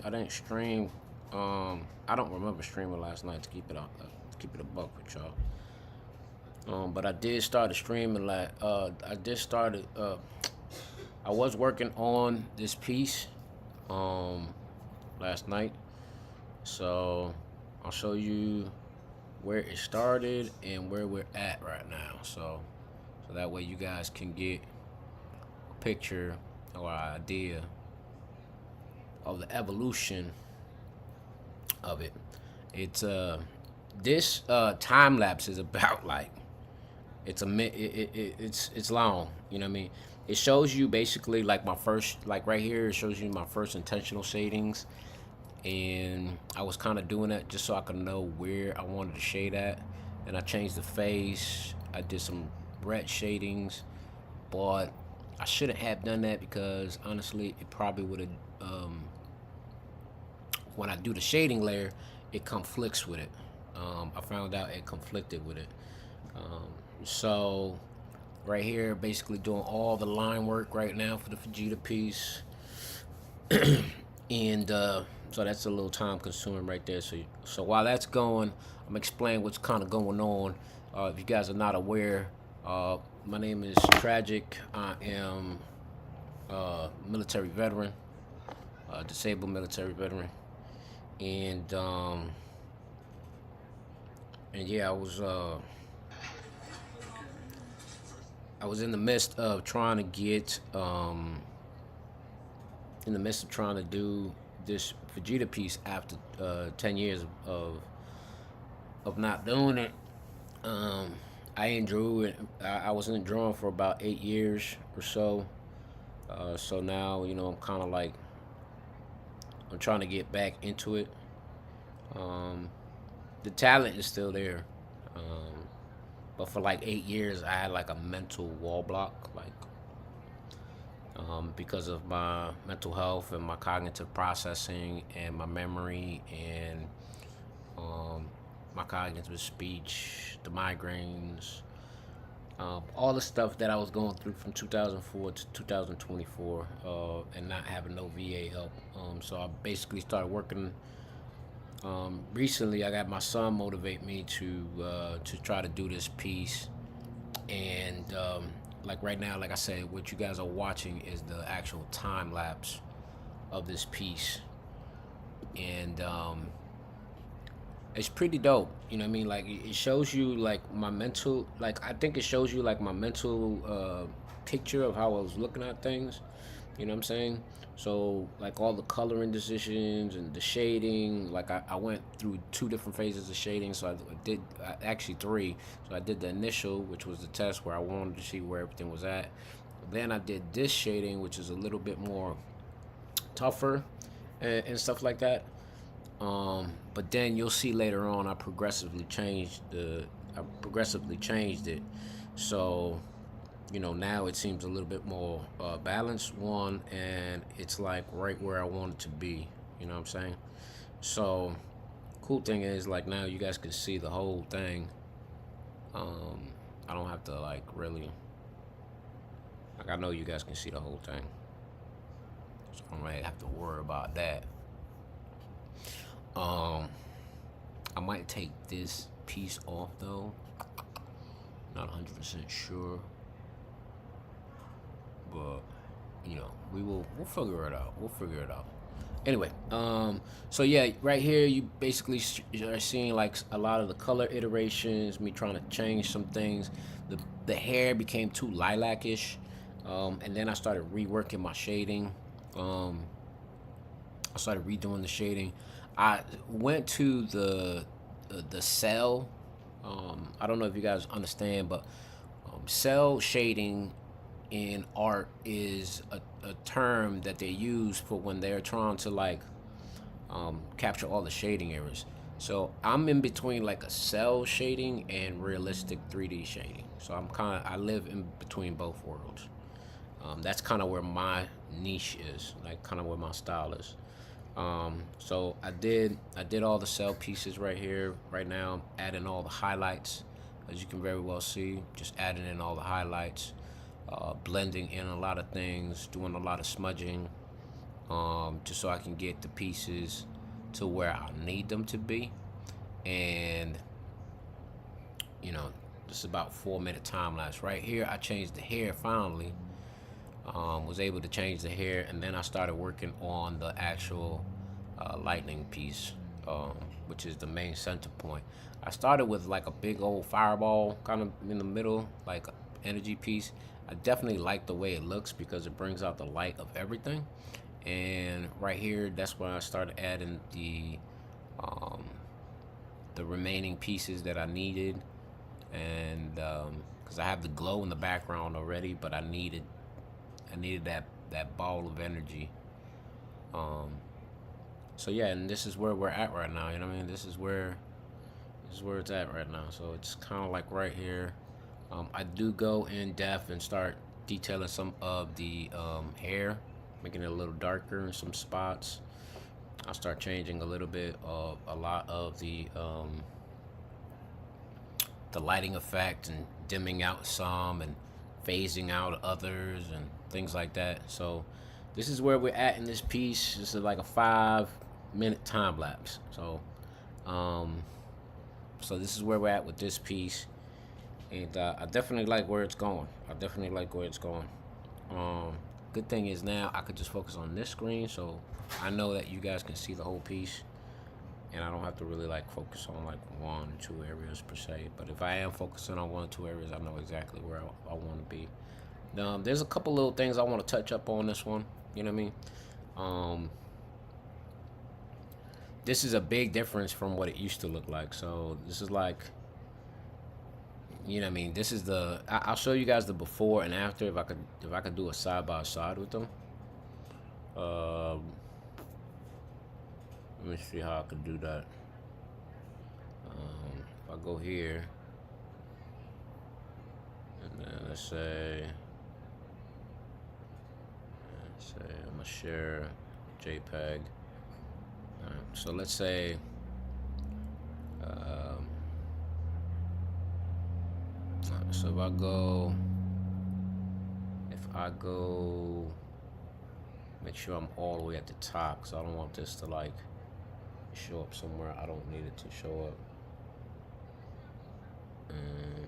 didn't stream. I don't remember streaming last night to keep it a buck with y'all. But I did start a streaming like I did started I was working on this piece um last night. So I'll show you where it started and where we're at right now. So that way you guys can get a picture or an idea of the evolution of it. It's this time lapse is about like it's long. You know what I mean? It shows you basically like my first, like right here. It shows you my first intentional shadings, and I was kind of doing that just so I could know where I wanted to shade at. And I changed the face. I did some red shadings, but I shouldn't have done that because honestly, it probably would have. When I do the shading layer, it conflicts with it. I found out it conflicted with it. Um, so right here, basically doing all the line work right now for the Vegeta piece, and so that's a little time consuming right there. So while that's going, I'm explaining what's kind of going on. If you guys are not aware, my name is Tragic. I am a military veteran, disabled military veteran, and yeah, I was in the midst of trying to get in the midst of trying to do this Vegeta piece after 10 years of not doing it. I ain't drew it. I wasn't drawing for about 8 years or so. So now, I'm kind of like, I'm trying to get back into it. Um, the talent is still there. But for like 8 years, I had like a mental wall block, like because of my mental health and my cognitive processing and my memory and um, my cognitive speech, the migraines, all the stuff that I was going through from 2004 to 2024, and not having no VA help. So I basically started working. Recently, I got my son motivate me to try to do this piece, and like right now, like I said, what you guys are watching is the actual time lapse of this piece, and it's pretty dope. You know what I mean? Like it shows you like my mental, like I think it shows you like my mental picture of how I was looking at things. You know what I'm saying? So like all the coloring decisions and the shading, like I went through two different phases of shading. So I did actually three. So I did the initial, which was the test where I wanted to see where everything was at. Then I did this shading, which is a little bit more tougher and stuff like that. But then you'll see later on, I progressively changed it. So now it seems a little bit more balanced one, and it's like right where I want it to be. You know what I'm saying? So, cool thing is like now you guys can see the whole thing. I don't have to like really, like I know you guys can see the whole thing, so I don't really have to worry about that. Um, I might take this piece off though. Not 100% sure, but we'll figure it out. We'll figure it out. Anyway, so yeah, right here you basically are seeing like a lot of the color iterations, me trying to change some things. The hair became too lilac-ish, and then I started reworking my shading. I started redoing the shading. I went to the cell. I don't know if you guys understand, but cell shading in art is a term that they use for when they're trying to like capture all the shading areas. So I'm in between like a cell shading and realistic 3D shading. So I live in between both worlds. That's kind of where my niche is, like kind of where my style is. So I did all the cell pieces right here. Right now, I'm adding all the highlights, as you can very well see. Just adding in all the highlights, blending in a lot of things, doing a lot of smudging, just so I can get the pieces to where I need them to be. And you know, this is about 4 minute time lapse. Right here, I changed the hair finally. Was able to change the hair, and then I started working on the actual lightning piece, which is the main center point. I started with like a big old fireball kind of in the middle, like energy piece. I definitely like the way it looks because it brings out the light of everything. And right here, that's when I started adding the remaining pieces that I needed, and because I have the glow in the background already, but I needed that ball of energy. So yeah, and this is where we're at right now. You know what I mean? This is where it's at right now. So it's kind of like right here. I do go in depth and start detailing some of the hair, making it a little darker in some spots. I'll start changing a little bit of a lot of the lighting effect and dimming out some and phasing out others and things like that. So this is where we're at in this piece. This is like a 5 minute time lapse. So this is where we're at with this piece, and I definitely like where it's going. Good thing is now I could just focus on this screen, so I know that you guys can see the whole piece, and I don't have to really like focus on like 1 or 2 areas per se. But if I am focusing on 1 or 2 areas, I know exactly where I want to be. There's a couple little things I want to touch up on this one. You know what I mean? This is a big difference from what it used to look like. So this is like, you know what I mean? This is I'll show you guys the before and after if I could do a side by side with them. Let me see how I could do that. If I go here, and then let's say I'm gonna share JPEG. Alright, so let's say so if I go make sure I'm all the way at the top, because I don't want this to like show up somewhere I don't need it to show up. And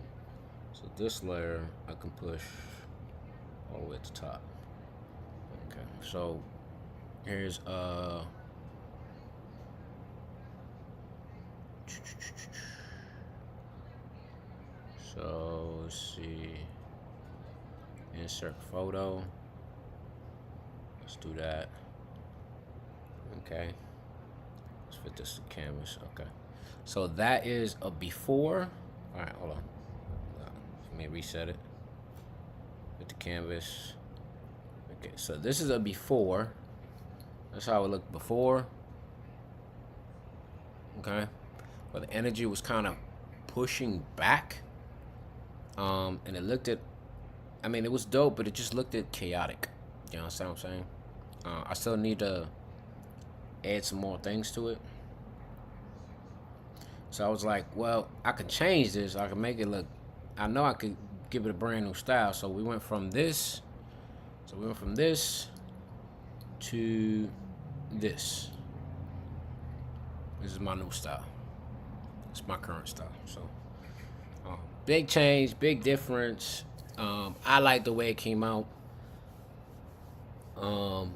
so this layer I can push all the way at the top. Okay, so here's so let's see, insert photo. Let's do that. Okay, let's fit this to canvas. Okay, so that is a before. All right, hold on. Let me reset it. With the canvas. Okay, so this is a before. That's how it looked before. Okay, but the energy was kind of pushing back. And it looked at, I mean, it was dope, but it just looked at chaotic. You know what I'm saying? I still need to add some more things to it. So I was like, well, I could change this. I could make it look, I know I could give it a brand new style. So we went from this. So we went from this to this. This is my new style. It's my current style. So big change, big difference. I like the way it came out.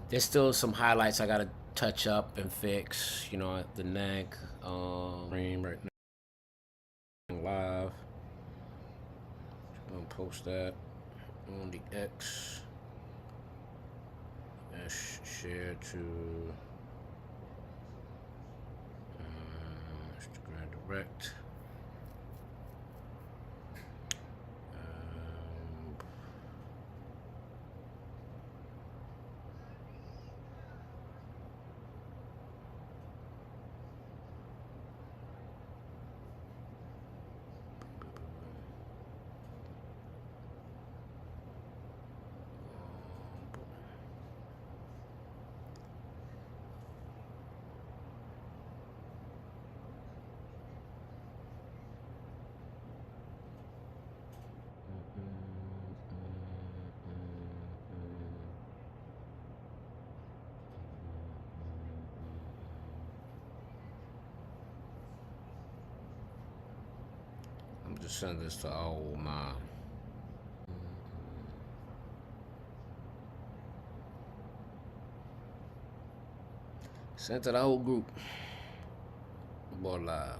There's still some highlights I gotta touch up and fix. You know, the neck. Right now live. I'm gonna post that on the X. And share to Instagram Direct. just send this to all my. Sent to the whole group. Boy live.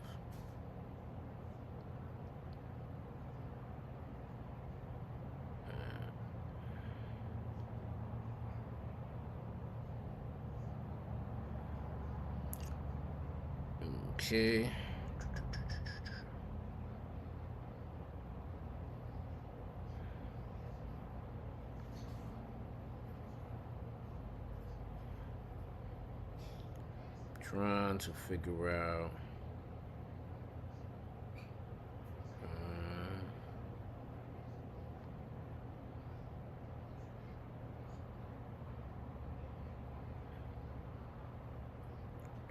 Okay. Trying to figure out.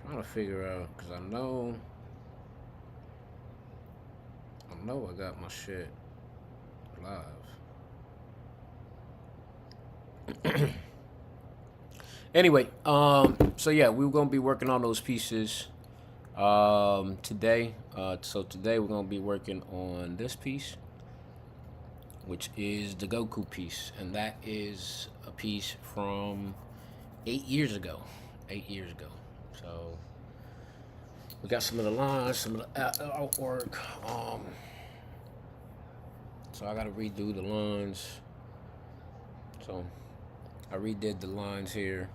Trying to figure out, because I know I got my shit live. Anyway, so yeah, we're gonna be working on those pieces today. So today we're gonna be working on this piece, which is the Goku piece, and that is a piece from 8 years ago. 8 years ago. So we got some of the lines, some of the artwork. So I gotta redo the lines. So I redid the lines here.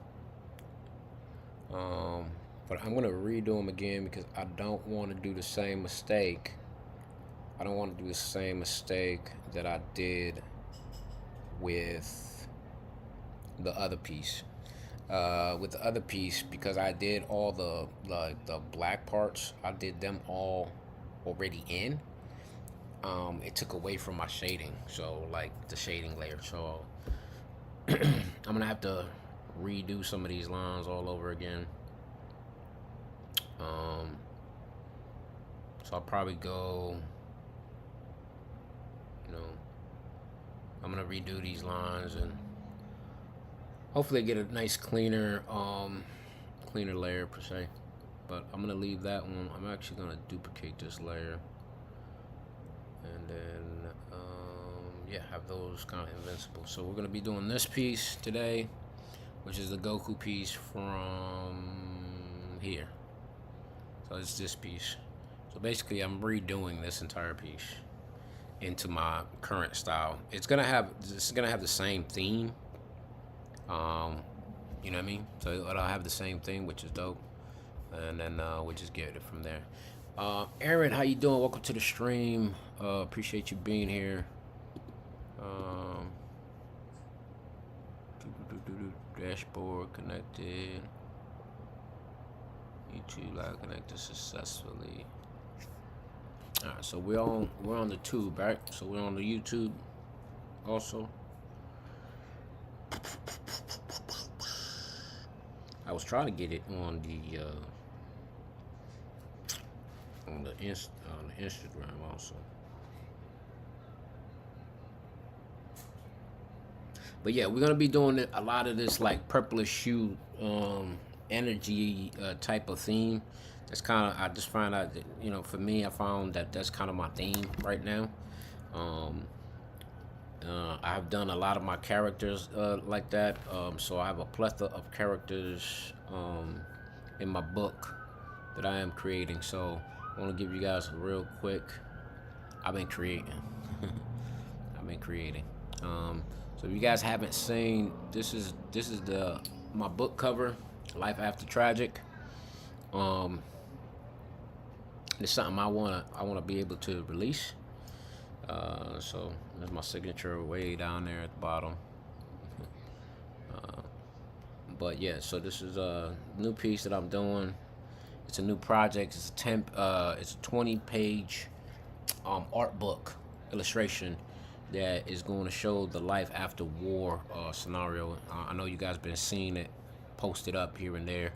But I'm gonna redo them again because I don't want to do the same mistake. I don't want to do the same mistake that I did with the other piece. With the other piece, because I did all the black parts, I did them all already in. It took away from my shading, so like the shading layer. So I'm gonna have to redo some of these lines all over again. So I'll probably go, I'm gonna redo these lines and hopefully get a nice cleaner layer per se. But I'm gonna leave that one. I'm actually gonna duplicate this layer and then yeah, have those kind of invincible. So we're gonna be doing this piece today, which is the Goku piece from here. So it's this piece. So basically I'm redoing this entire piece into my current style. This is gonna have the same theme. You know what I mean? So it'll have the same thing, which is dope. And then we'll just get it from there. Aaron, how you doing? Welcome to the stream. Appreciate you being here. Dashboard connected. YouTube live connected successfully. Alright, so we're on the tube, right? So we're on the YouTube also. I was trying to get it on the Instagram also. But yeah, we're gonna be doing a lot of this like purplish hue energy type of theme. That's kind of, I just find out that, for me, I found that that's kind of my theme right now. I've done a lot of my characters like that. So I have a plethora of characters in my book that I am creating. So I want to give you guys a real quick. I've been creating. So if you guys haven't seen, this is my book cover, Life After Tragic. It's something I wanna be able to release. So there's my signature way down there at the bottom. But yeah, so this is a new piece that I'm doing. It's a new project. It's a 20-page art book illustration that is going to show the life after war scenario. I know you guys been seeing it posted up here and there.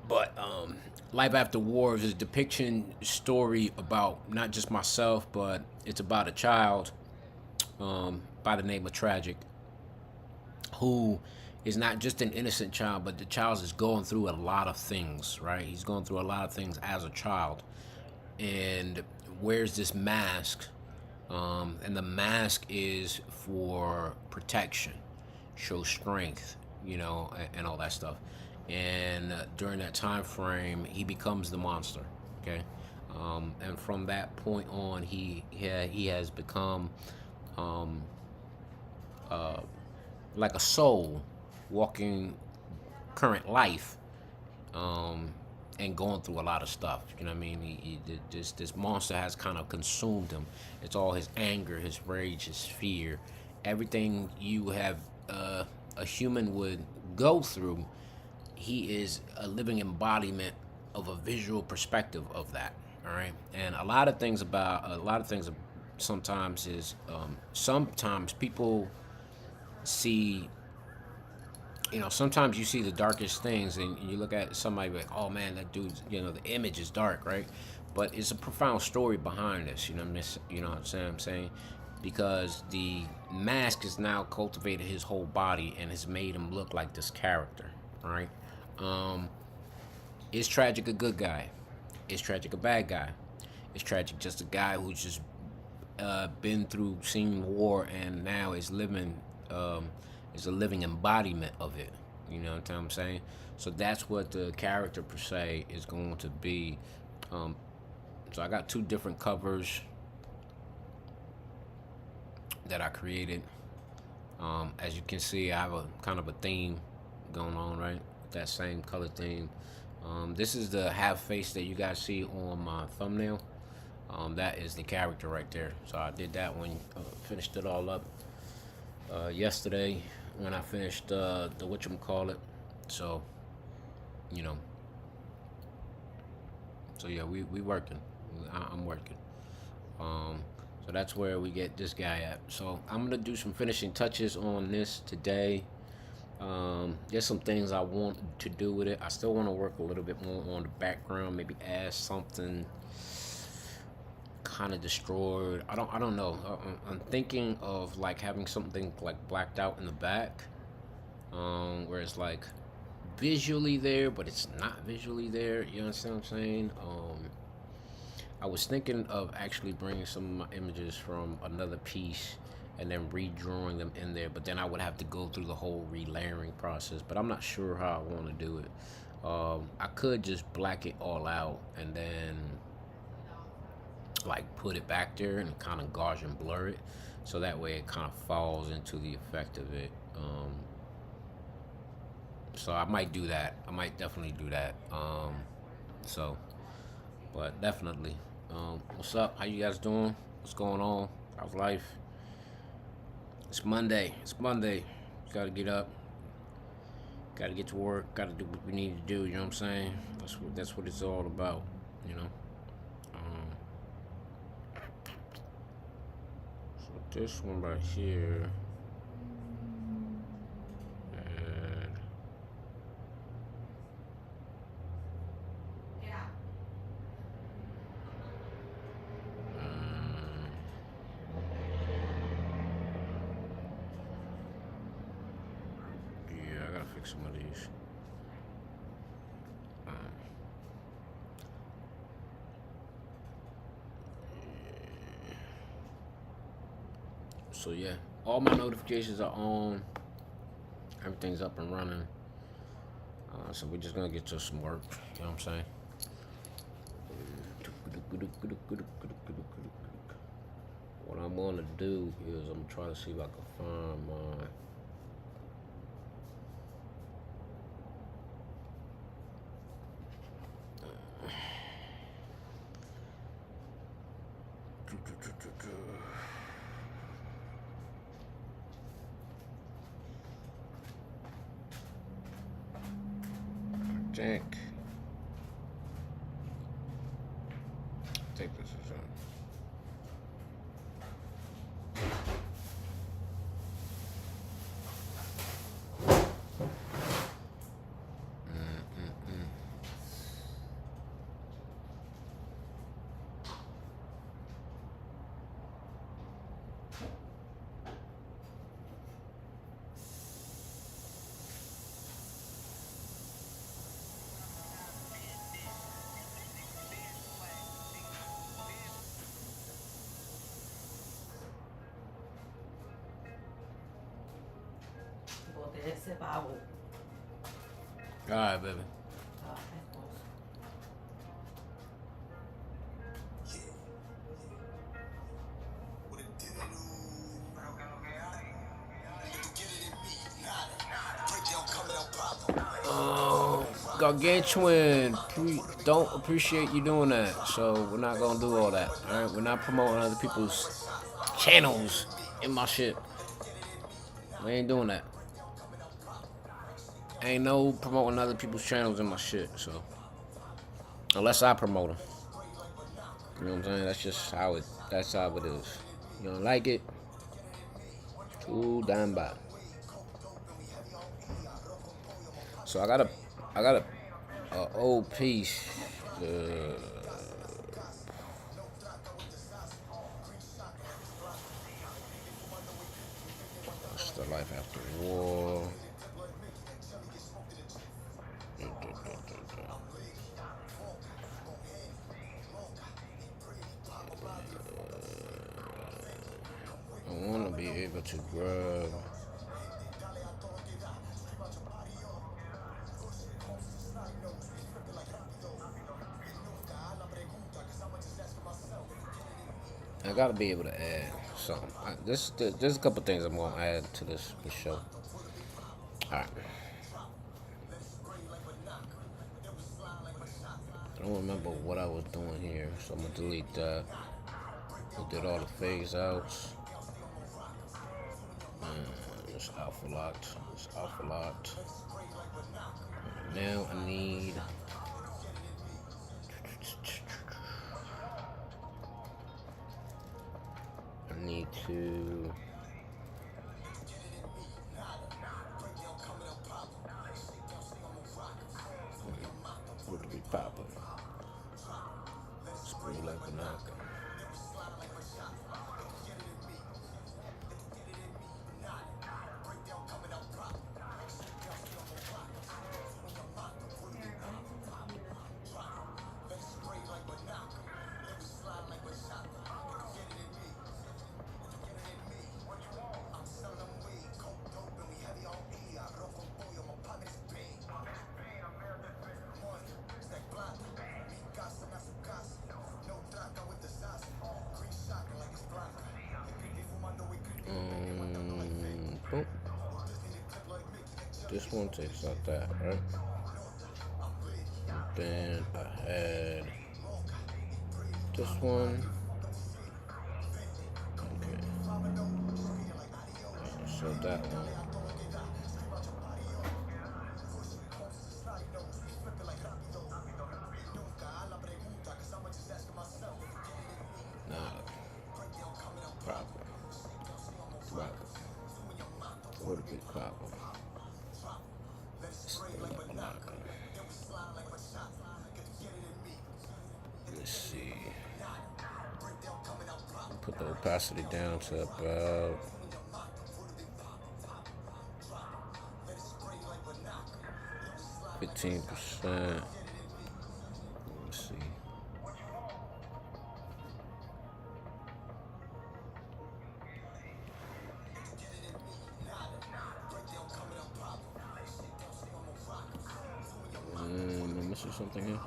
But Life After War is a depiction story about not just myself, but it's about a child by the name of Tragic, who is not just an innocent child, but the child is going through a lot of things, right? He's going through a lot of things as a child. And wears this mask, and the mask is for protection, show strength, and all that stuff. And during that time frame, he becomes the monster. Okay, and from that point on, he has become um, like a soul walking current life, um, and going through a lot of stuff. You know what I mean? This monster has kind of consumed him. It's all his anger, his rage, his fear, everything you have a human would go through. He is a living embodiment of a visual perspective of that. All right, and a lot of things sometimes is sometimes people see, sometimes you see the darkest things and you look at somebody like, oh man, that dude's, the image is dark, right? But it's a profound story behind this, you know what I'm saying? Because the mask has now cultivated his whole body and has made him look like this character, right? Um, is Tragic a good guy? Is Tragic a bad guy? Is Tragic just a guy who's just been through, seen war, and now is a living embodiment of it? You know what I'm saying? So that's what the character per se is going to be. Um, so I got two different covers that I created. As you can see, I have a kind of a theme going on, right? That same color theme. This is the half face that you guys see on my thumbnail. That is the character right there. So I did that one, finished it all up yesterday when I finished the whatchamacallit. So, you know, so yeah, we working. I'm working. Um, so that's where we get this guy at. So I'm gonna do some finishing touches on this today. There's some things I want to do with it. I still want to work a little bit more on the background, maybe add something kind of destroyed. I don't know. I'm thinking of like having something like blacked out in the back, where it's like visually there, but it's not visually there. You understand what I'm saying? I was thinking of actually bringing some of my images from another piece and then redrawing them in there, but then I would have to go through the whole relayering process, but I'm not sure how I want to do it. I could just black it all out and then like put it back there and kind of gauge and blur it, so that way it kind of falls into the effect of it. So I might do that. I might definitely do that. So, but definitely. What's up? How you guys doing? What's going on? How's life? It's Monday. It's Monday. Gotta get up. Gotta get to work. Gotta do what we need to do. You know what I'm saying? That's what it's all about. You know. So this one right here. Fix some of these. So yeah, all my notifications are on. Everything's up and running. So we're just gonna get to some work. You know what I'm saying? What I'm gonna do is I'm gonna try to see if I can find my. Jack. Take this as a. All right, baby. Gargantuan, don't appreciate you doing that, so we're not gonna do all that. All right, we're not promoting other people's channels in my shit. We ain't doing that. Ain't no promoting other people's channels in my shit. So unless I promote them, you know what I'm saying? That's just how it. That's how it is. You don't like it? Too damn bad. So I got a old piece. What's the life after war? I want to be able to grab. I gotta be able to add something. There's a couple things I'm gonna add to this show. All right. I don't remember what I was doing here, so I'm gonna delete that. I did all the phase outs. It's alpha locked. It's alpha locked. Now I need. I need to. What do we pop it? Spray like a knocker. Boom. This one takes out that, right? And then I had this one. Okay. So that one. Nah. Problem. What a big problem. Let's see. Put the opacity down to about 15%. Let's see. I'm missing something here.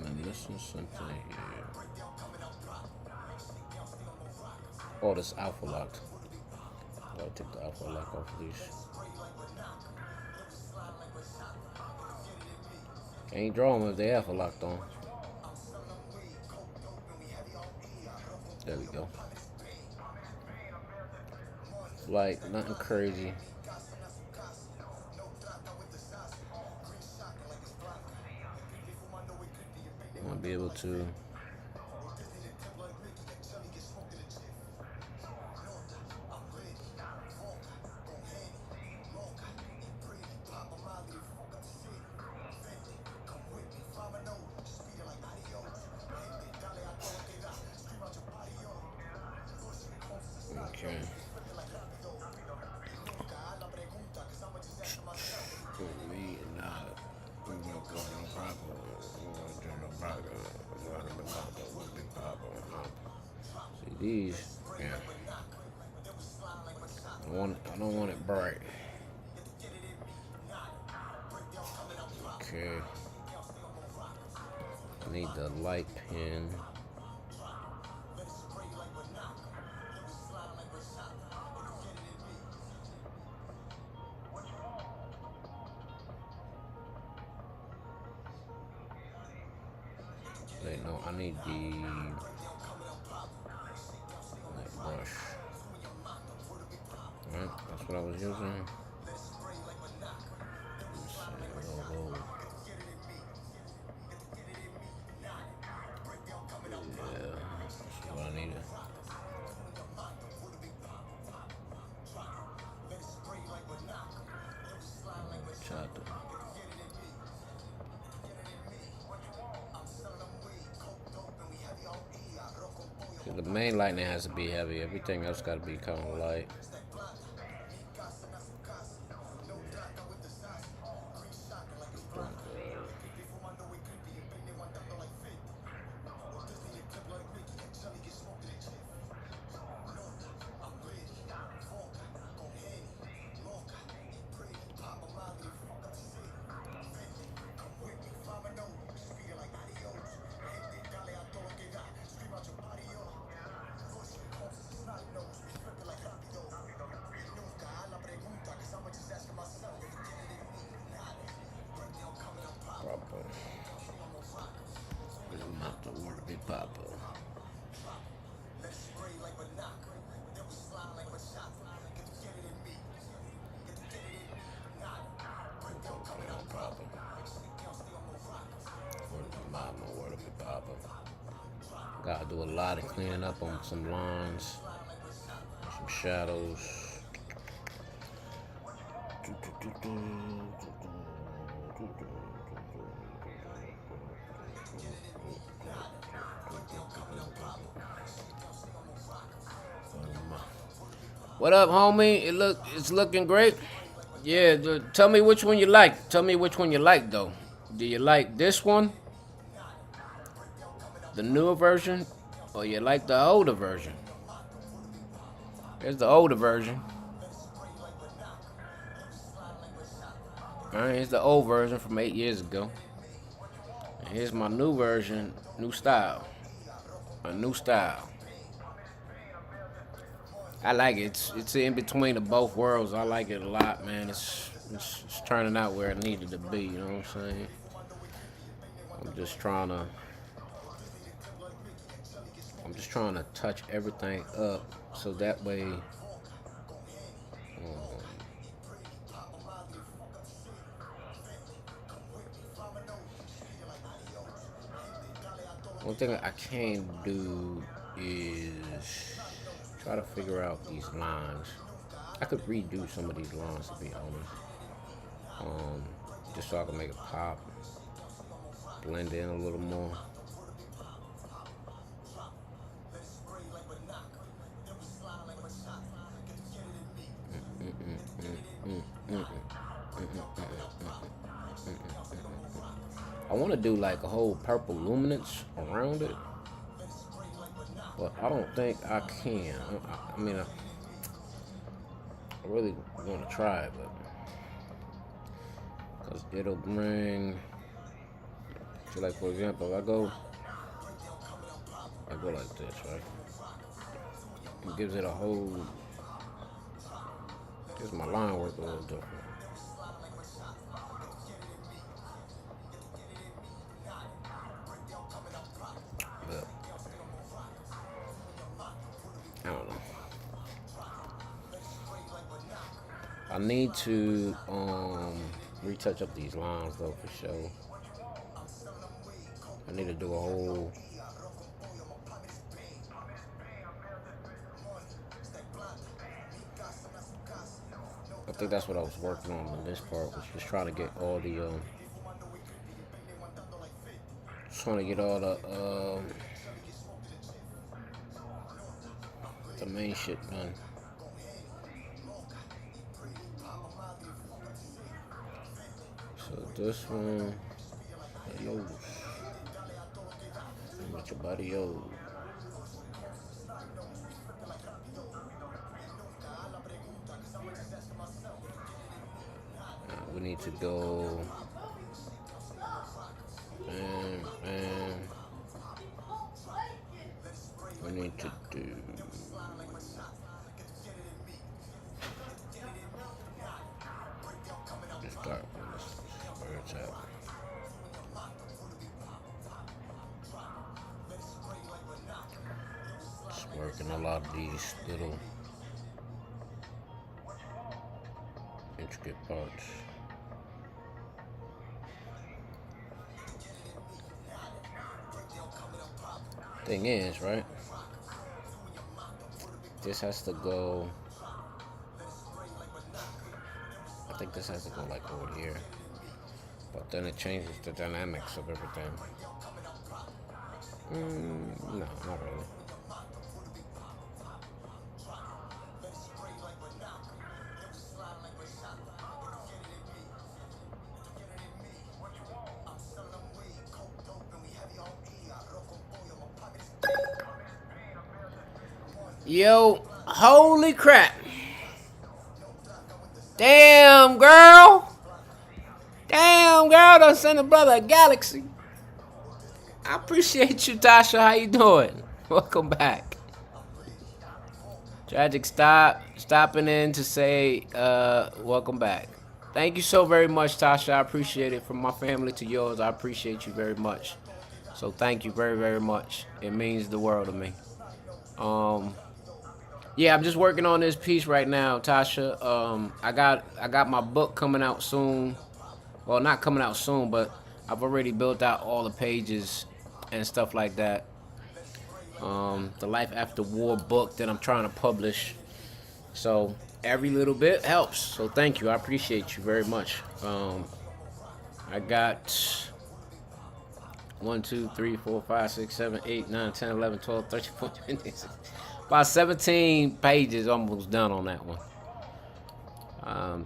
I'm missing something here. Oh, this alpha locked. I'll take the alpha lock off of these. Can't draw them if they alpha locked on. There we go. Like, nothing crazy. I'm gonna be able to. Okay. These, yeah. I don't want it bright. Okay. I need the light pen. Wait, no, I need the brush. Alright, that's what I was using. Logo. Yeah, that's what I needed. The main lightning has to be heavy. Everything else got to be kind of light. Not the word be Papa. Word be Papa. Gotta do a lot of cleaning up on some lines, some shadows. What up, homie? It's looking great. Yeah, tell me which one you like. Tell me which one you like, though. Do you like this one, the newer version, or you like the older version? Here's the older version. All right, here's the old version from 8 years ago. And here's my new version, new style. A new style. I like it. It's in between the both worlds. I like it a lot, man. It's turning out where it needed to be. You know what I'm saying? I'm just trying to touch everything up so that way. One thing I can't do is try to figure out these lines. I could redo some of these lines, to be honest, just so I can make it pop, blend in a little more. I want to do like a whole purple luminance around it, but I don't think I can. I mean, I really want to try it, but because it'll bring. So, like for example, I go like this, right? It gives it a whole. Gives my line work a little different. But I don't know. I need to retouch up these lines though for sure. I need to do a whole. I think that's what I was working on in this part, was just trying to get all the the main shit done. So this one, yo, with your body, yo. we need to go. And we need to do. Just start where it's at. Just working a lot of these little intricate parts. Thing is, right? This has to go. I think this has to go like over here. But then it changes the dynamics of everything. No, not really. Yo, holy crap. Damn, girl. Damn, girl, done send a brother a galaxy. I appreciate you, Tasha. How you doing? Welcome back. Tragic stopping in to say welcome back. Thank you so very much, Tasha. I appreciate it. From my family to yours, I appreciate you very much. So thank you very, very much. It means the world to me. Yeah, I'm just working on this piece right now, Tasha. I got my book coming out soon. Well, not coming out soon, but I've already built out all the pages and stuff like that. The Life After War book that I'm trying to publish. So every little bit helps. So thank you. I appreciate you very much. I got 1, 2, 3, 4, 5, 6, 7, 8, 9, 10, 11, 12, 13, 14, 15, 16. About 17 pages almost done on that one.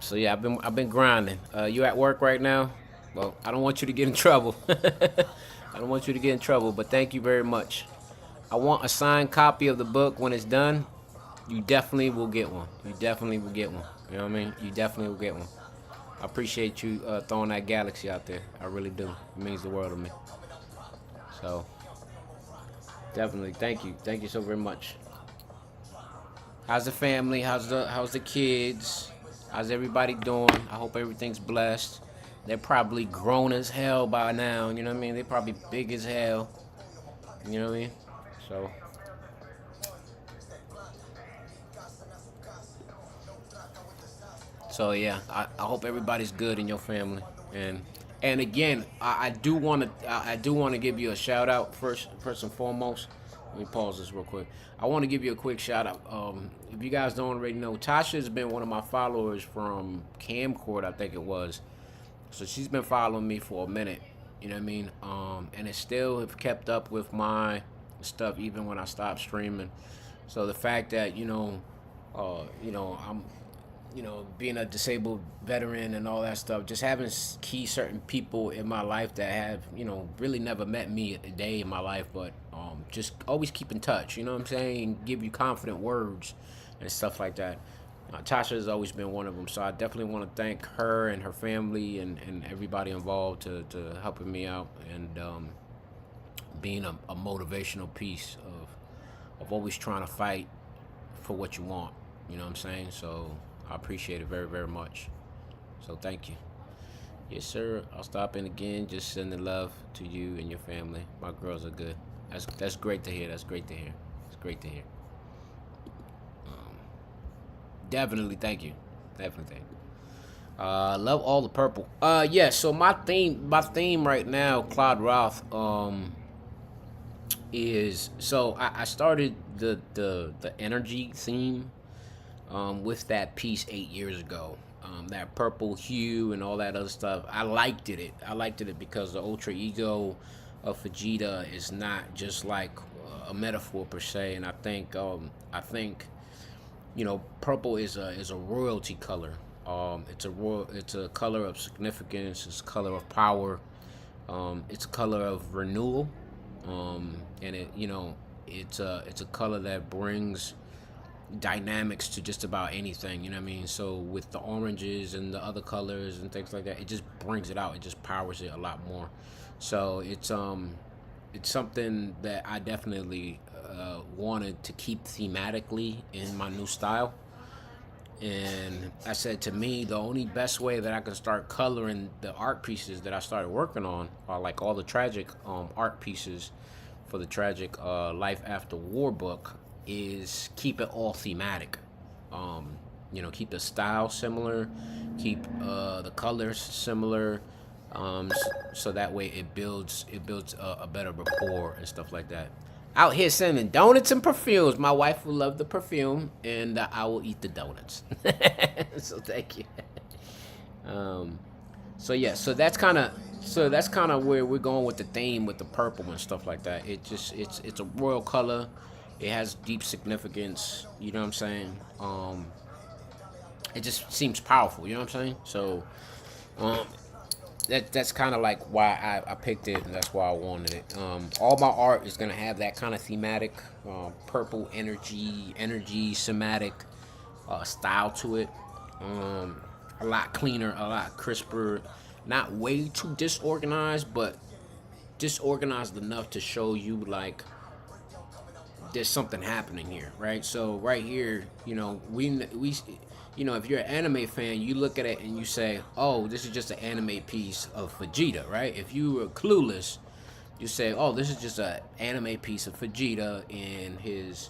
So yeah, I've been grinding. You at work right now? Well, I don't want you to get in trouble. I don't want you to get in trouble, but thank you very much. I want a signed copy of the book when it's done. You definitely will get one. You definitely will get one. You know what I mean? You definitely will get one. I appreciate you throwing that galaxy out there. I really do. It means the world to me. So definitely, thank you. Thank you so very much. How's the family? How's the kids? How's everybody doing? I hope everything's blessed. They're probably grown as hell by now. You know what I mean? They're probably big as hell. You know what I mean? So yeah, I hope everybody's good in your family. And again, I do want to give you a shout out first and foremost. Let me pause this real quick. I want to give you a quick shout out. If you guys don't already know, Tasha has been one of my followers from Camcord, I think it was. So she's been following me for a minute. You know what I mean? And it still have kept up with my stuff even when I stopped streaming. So the fact that I'm being a disabled veteran and all that stuff, just having key certain people in my life that have, really never met me a day in my life, but just always keep in touch, you know what I'm saying? Give you confident words and stuff like that. Tasha has always been one of them, so I definitely want to thank her and her family and everybody involved to helping me out and being a motivational piece of always trying to fight for what you want, you know what I'm saying? So I appreciate it very, very much. So thank you. Yes, sir. I'll stop in again. Just sending love to you and your family. My girls are good. That's great to hear. That's great to hear. It's great to hear. Definitely thank you. Definitely thank you. Love all the purple. Yeah. So my theme right now, Claude Roth, is so I started the energy theme with that piece 8 years ago. That purple hue and all that other stuff. I liked it. I liked it because the ultra ego of Vegeta is not just like a metaphor per se. And I think purple is a royalty color. It's a color of significance. It's a color of power. It's a color of renewal. And it's a color that brings dynamics to just about anything, you know what I mean? So with the oranges and the other colors and things like that, it just brings it out. It just powers it a lot more. So it's something that I definitely wanted to keep thematically in my new style. And I said, to me, the only best way that I can start coloring the art pieces that I started working on are like all the tragic art pieces for the tragic Life After War book is keep it all thematic. Keep the style similar, keep the colors similar, so that way it builds a better rapport and stuff like that. Out here sending donuts and perfumes. My wife will love the perfume, and I will eat the donuts. So thank you. Um, so yeah, so that's kind of where we're going with the theme with the purple and stuff like that. It's a royal color. It has deep significance. You know what I'm saying? It just seems powerful. You know what I'm saying? So um, that's kind of like why I picked it, and that's why I wanted it. All my art is gonna have that kind of thematic, purple energy, somatic style to it. A lot cleaner, a lot crisper, not way too disorganized, but disorganized enough to show you like there's something happening here, right? So right here, if you're an anime fan, you look at it and you say, "Oh, this is just an anime piece of Vegeta," right? If you were clueless, you say, "Oh, this is just an anime piece of Vegeta in his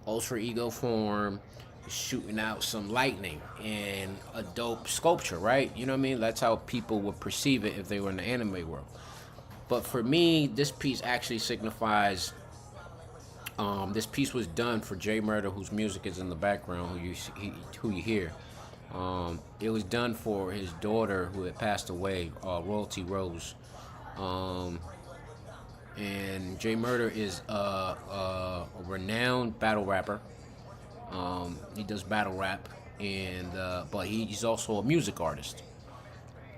ultra ego form, shooting out some lightning and a dope sculpture," right? You know what I mean? That's how people would perceive it if they were in the anime world. But for me, this piece actually signifies. This piece was done for Jay Murder, whose music is in the background, who you hear. It was done for his daughter who had passed away, Royalty Rose. Um, and Jay Murder is a renowned battle rapper. He does battle rap, and but he's also a music artist.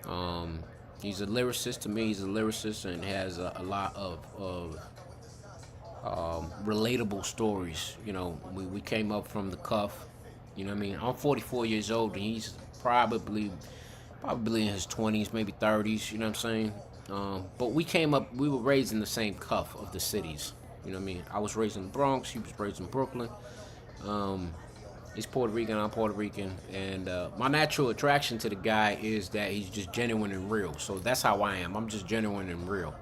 Um, he's a lyricist. To me, he's a lyricist and has a lot of relatable stories. We came up from the cuff. You know what I mean? I'm 44 years old, and he's probably in his 20s, maybe 30s. You know what I'm saying? But we were raised in the same cuff of the cities. You know what I mean? I was raised in the Bronx. He was raised in Brooklyn. Um, he's Puerto Rican. I'm Puerto Rican, and my natural attraction to the guy is that he's just genuine and real. So that's how I am. I'm just genuine and real.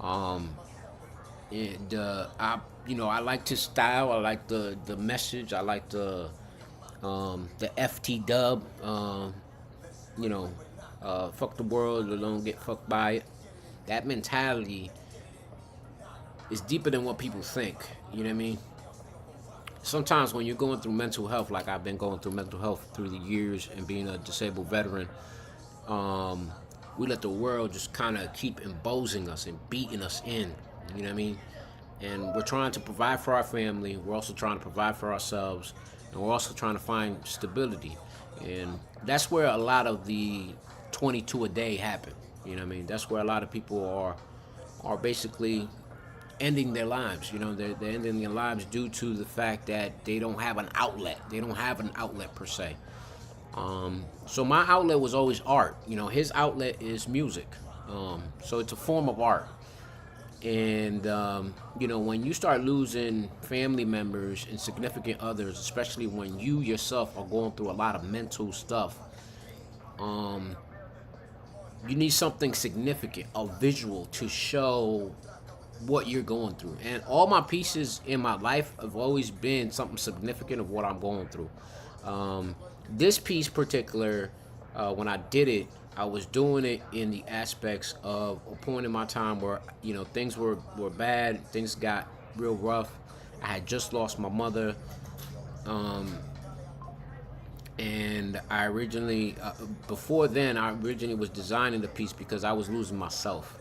Um, and I like his style. I like the message. I like the FT dub. You know, fuck the world or don't get fucked by it. That mentality is deeper than what people think. You know what I mean? Sometimes when you're going through mental health, like I've been going through mental health through the years and being a disabled veteran, um, we let the world just kind of keep imposing us and beating us in. You know what I mean? And we're trying to provide for our family. We're also trying to provide for ourselves, and we're also trying to find stability. And that's where a lot of the 22 a day happen. You know what I mean? That's where a lot of people are basically ending their lives. They're ending their lives due to the fact that they don't have an outlet. They don't have an outlet per se. So my outlet was always art. His outlet is music. So it's a form of art. And when you start losing family members and significant others, especially when you yourself are going through a lot of mental stuff, um, you need something significant, a visual to show what you're going through. And all my pieces in my life have always been something significant of what I'm going through. Um, this piece particular, when I did it, I was doing it in the aspects of a point in my time where things were bad, things got real rough. I had just lost my mother, um, and I originally, before then, I originally was designing the piece because I was losing myself,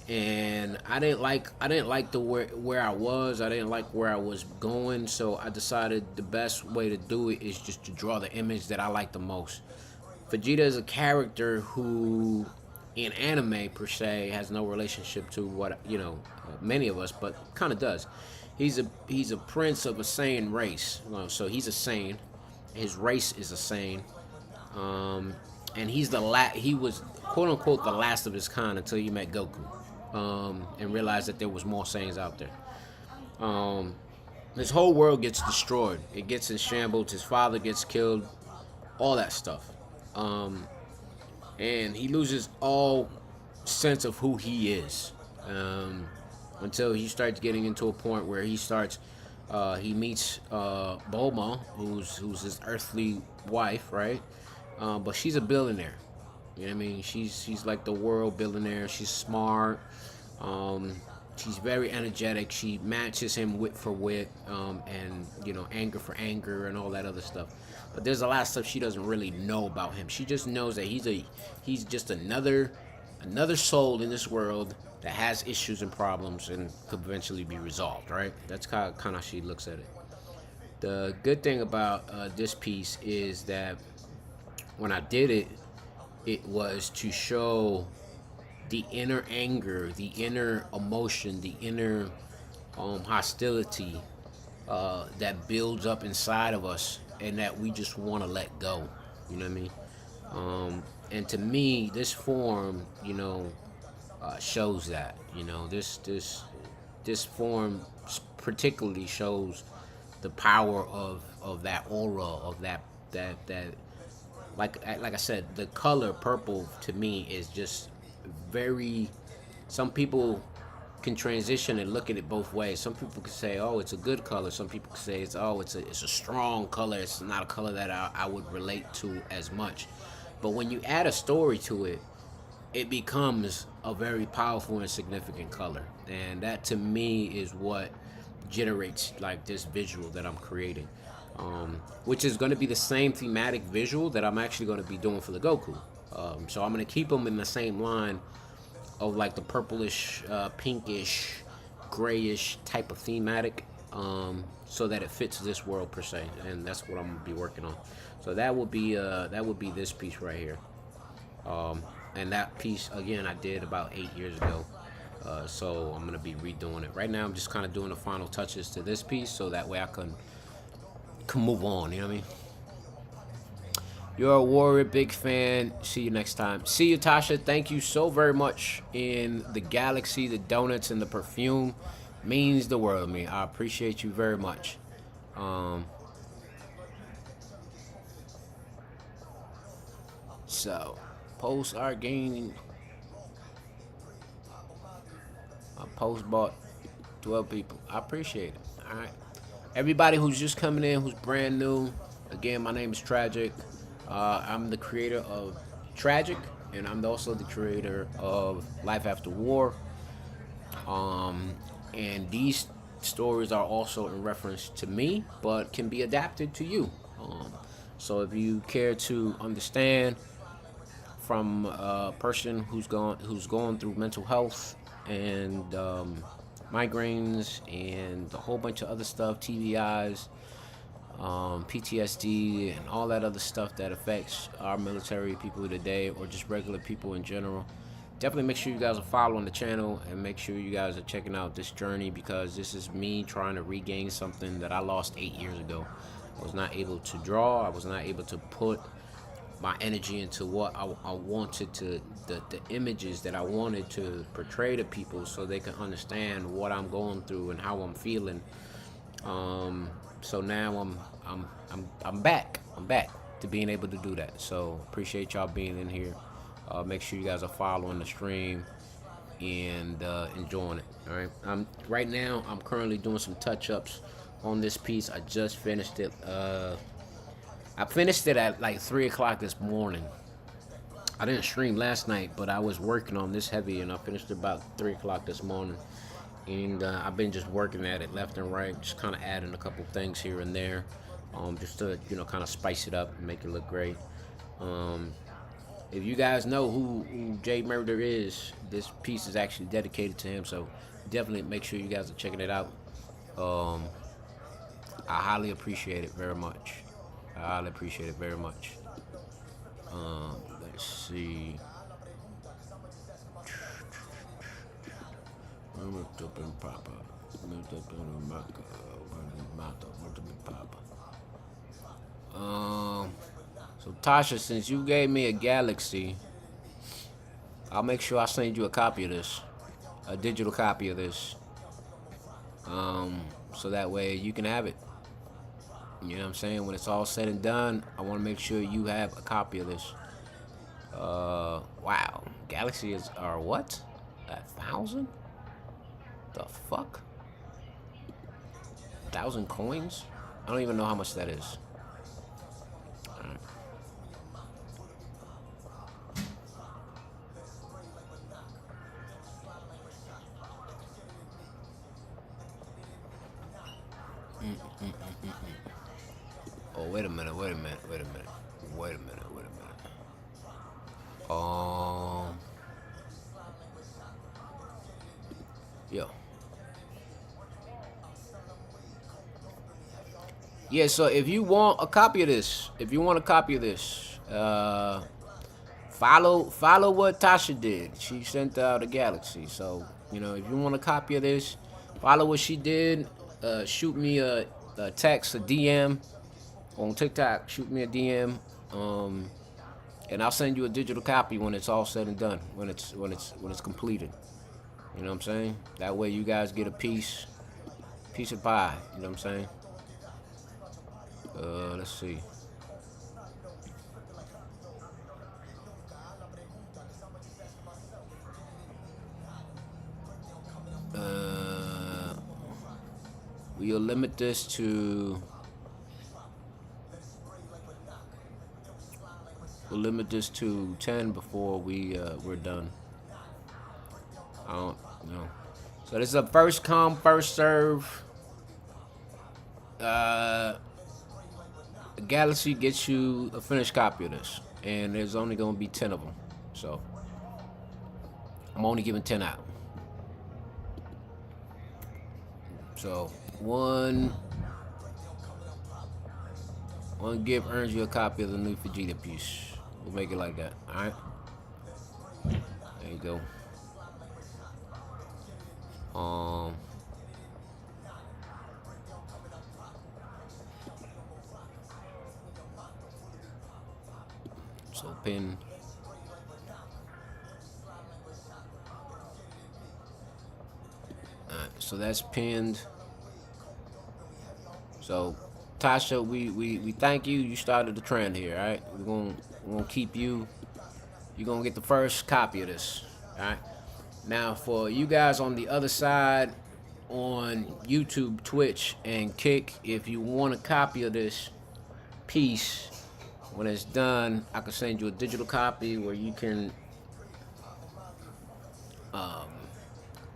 and I didn't like the where I was. I didn't like where I was going, so I decided the best way to do it is just to draw the image that I like the most. Vegeta is a character who, in anime per se, has no relationship to what many of us, but kind of does. he's a prince of a Saiyan race. So he's a Saiyan. His race is a Saiyan. Um, and he was quote unquote the last of his kind until he met Goku, and realized that there was more Saiyans out there. Um, his whole world gets destroyed. It gets in shambles. His father gets killed. All that stuff. Um, and he loses all sense of who he is, until he starts getting into a point where he meets Bulma, who's his earthly wife, right? But she's a billionaire. You know what I mean? She's like the world billionaire. She's smart. Um, she's very energetic. She matches him wit for wit, and anger for anger and all that other stuff. But there's a lot of stuff she doesn't really know about him. She just knows that he's just another soul in this world that has issues and problems and could eventually be resolved. Right? That's kind of how she looks at it. The good thing about this piece is that when I did it, it was to show the inner anger, the inner emotion, the inner hostility that builds up inside of us and that we just want to let go. You know what I mean? And to me, this form, shows that. This form particularly shows the power of that aura, of that like I said, the color purple to me is just very. Some people can transition and look at it both ways. Some people can say, "Oh, it's a good color." Some people can say, it's a strong color. It's not a color that I would relate to as much." But when you add a story to it, it becomes a very powerful and significant color, and that to me is what generates like this visual that I'm creating, which is going to be the same thematic visual that I'm actually going to be doing for the Goku. So I'm going to keep them in the same line of like the purplish, pinkish, grayish type of thematic, so that it fits this world per se, and that's what I'm gonna be working on. So that would be this piece right here, and that piece again I did about 8 years ago. So I'm gonna be redoing it right now. I'm just kind of doing the final touches to this piece, so that way I can move on. You know what I mean? You're a warrior, big fan. See you next time. See you, Tasha. Thank you so very much. In the galaxy, the donuts and the perfume means the world to me. I appreciate you very much. So, post art gaining. A post bought 12 people. I appreciate it. All right. Everybody who's just coming in, who's brand new, again, my name is Tragic. I'm the creator of Tragic, and I'm also the creator of Life After War. And these stories are also in reference to me, but can be adapted to you. So if you care to understand from a person who's going through mental health and migraines and a whole bunch of other stuff, TBIs, PTSD, and all that other stuff that affects our military people today, or just regular people in general. Definitely make sure you guys are following the channel and make sure you guys are checking out this journey, because this is me trying to regain something that I lost 8 years ago. I was not able to draw. I was not able to put my energy into what I wanted to, the images that I wanted to portray to people so they can understand what I'm going through and how I'm feeling. So now I'm back. I'm back to being able to do that. So appreciate y'all being in here. Make sure you guys are following the stream and enjoying it. All right. Right now I'm currently doing some touch-ups on this piece. I just finished it. I finished it at like 3 o'clock this morning. I didn't stream last night, but I was working on this heavy, and I finished it about 3 o'clock this morning. And I've been just working at it left and right, just kind of adding a couple things here and there, just to kind of spice it up and make it look great. If you guys know who Jay Murder is, this piece is actually dedicated to him, so definitely make sure you guys are checking it out. I highly appreciate it very much. I highly appreciate it very much. Let's see. So Tasha, since you gave me a galaxy, I'll make sure I send you a copy of this, a digital copy of this, so that way you can have it. You know what I'm saying? When it's all said and done, I want to make sure you have a copy of this. Wow, galaxy is are what? 1,000? The fuck? 1,000 coins? I don't even know how much that is. Oh, wait a minute, wait a minute, wait a minute, wait a minute, wait a minute. Yo. Yeah, so if you want a copy of this, follow what Tasha did. She sent out a galaxy. So, you know, if you want a copy of this, follow what she did. Shoot me a text, a DM on TikTok. Shoot me a DM. And I'll send you a digital copy when it's all said and done. When it's completed. You know what I'm saying? That way you guys get a piece of pie. You know what I'm saying? Let's see. We'll limit this to. We'll limit this to 10 before we're done. I don't know. So this is a first come, first serve. Galaxy gets you a finished copy of this, and there's only gonna be 10 of them. So I'm only giving 10 out. So one gift earns you a copy of the new Vegeta piece. We'll make it like that. All right. There you go. So pin. Alright, so that's pinned. So Tasha, we thank you. You started the trend here, alright? We're gonna keep you. You're gonna get the first copy of this. Alright. Now for you guys on the other side on YouTube, Twitch, and Kick, if you want a copy of this piece, when it's done, I can send you a digital copy where you can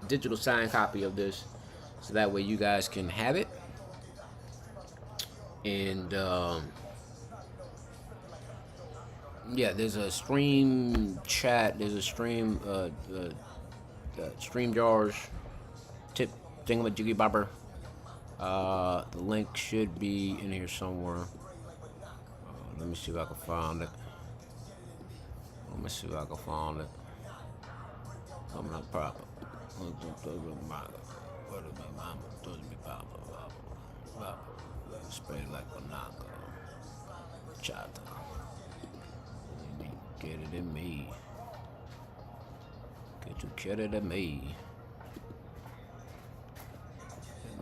digital signed copy of this, so that way you guys can have it. And yeah, there's a stream chat. There's a stream stream jars tip thingamajiggy bobber. The link should be in here somewhere. Let me see if I can find it. Coming up proper. Spray like Banaka. Chata. Get it in me. Get it in me.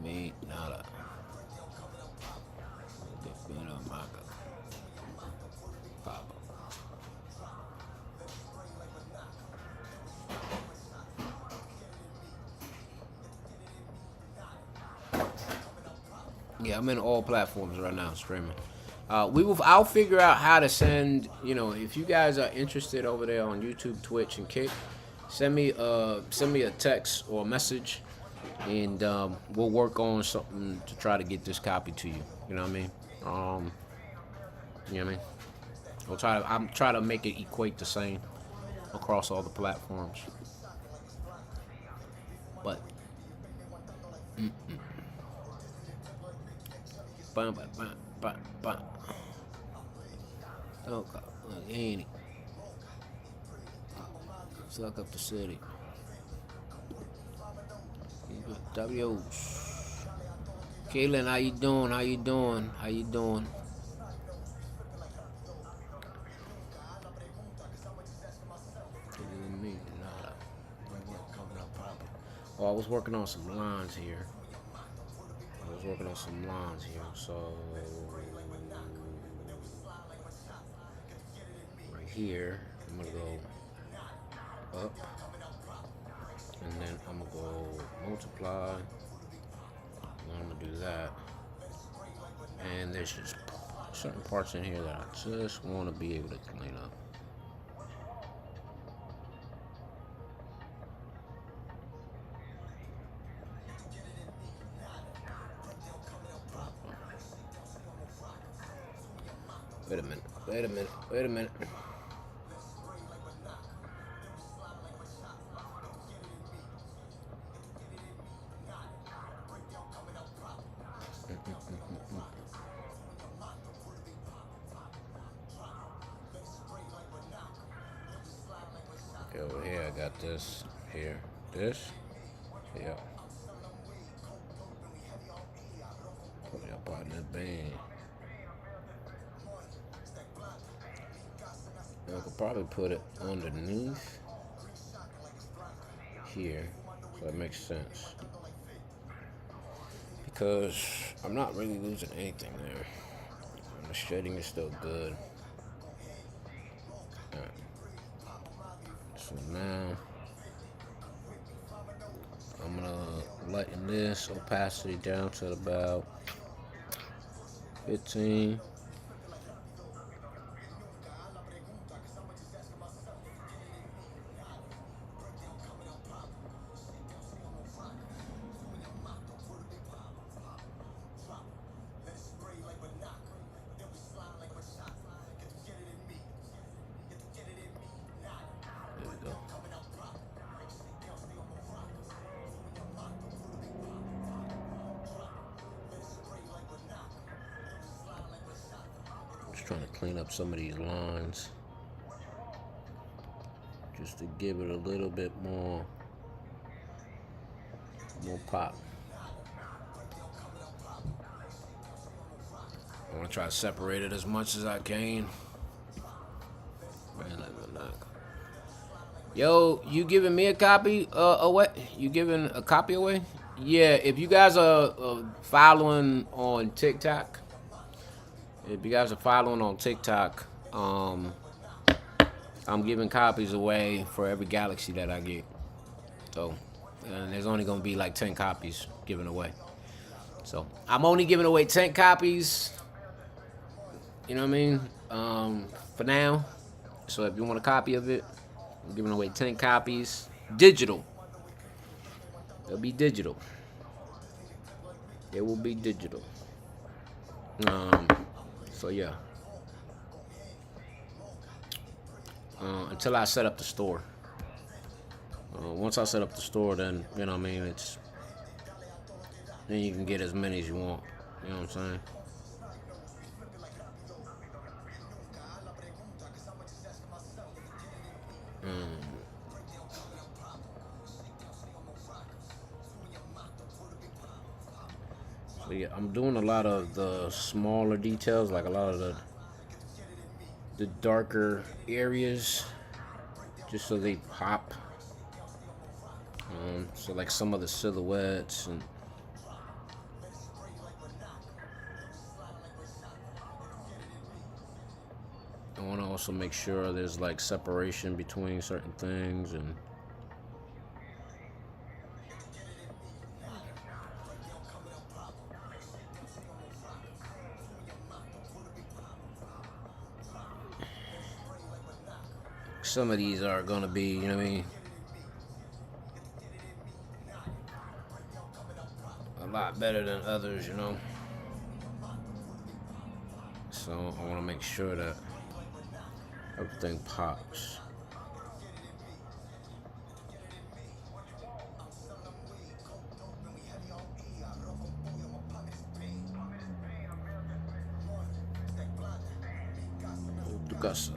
Me, nada. Yeah, I'm in all platforms right now streaming. I'll figure out how to send. You know, if you guys are interested over there on YouTube, Twitch, and Kick, send me a text or a message, and we'll work on something to try to get this copy to you. You know what I mean? You know what I mean? I'm trying to make it equate the same across all the platforms. But. Bam, bam, bam, bam, bam. Oh, God. Look, ain't it? Suck up the city. W's. Kaylin, how you doing? How you doing? How you doing? Oh, I was working on some lines here. So right here, I'm gonna go up, and then I'm gonna go multiply. And I'm gonna do that. And there's just certain parts in here that I just want to be able to clean up. Wait a minute. Okay, over here I got this here. This? Yeah. Put it up on that band. I could probably put it underneath here, so it makes sense. Because I'm not really losing anything there. And the shading is still good. Alright. So now I'm gonna lighten this opacity down to about 15. There we go. Just trying to clean up some of these lines, just to give it a little bit more pop. I want to try to separate it as much as I can. Yo, you giving me a copy away? You giving a copy away? Yeah, if you guys are following on TikTok, I'm giving copies away for every galaxy that I get. So, there's only gonna be like 10 copies given away. So, I'm only giving away 10 copies. You know what I mean? For now. So, if you want a copy of it, I'm giving away 10 copies. Digital. It'll be digital. It will be digital. So yeah. Until I set up the store. Once I set up the store, then you know what I mean. Then you can get as many as you want. You know what I'm saying? So yeah, I'm doing a lot of the smaller details, like a lot of the darker areas, just so they pop. So like some of the silhouettes and I want to also make sure there's like separation between certain things and some of these are gonna be, you know what I mean, a lot better than others, you know. So I want to make sure that everything pops. Tu casa.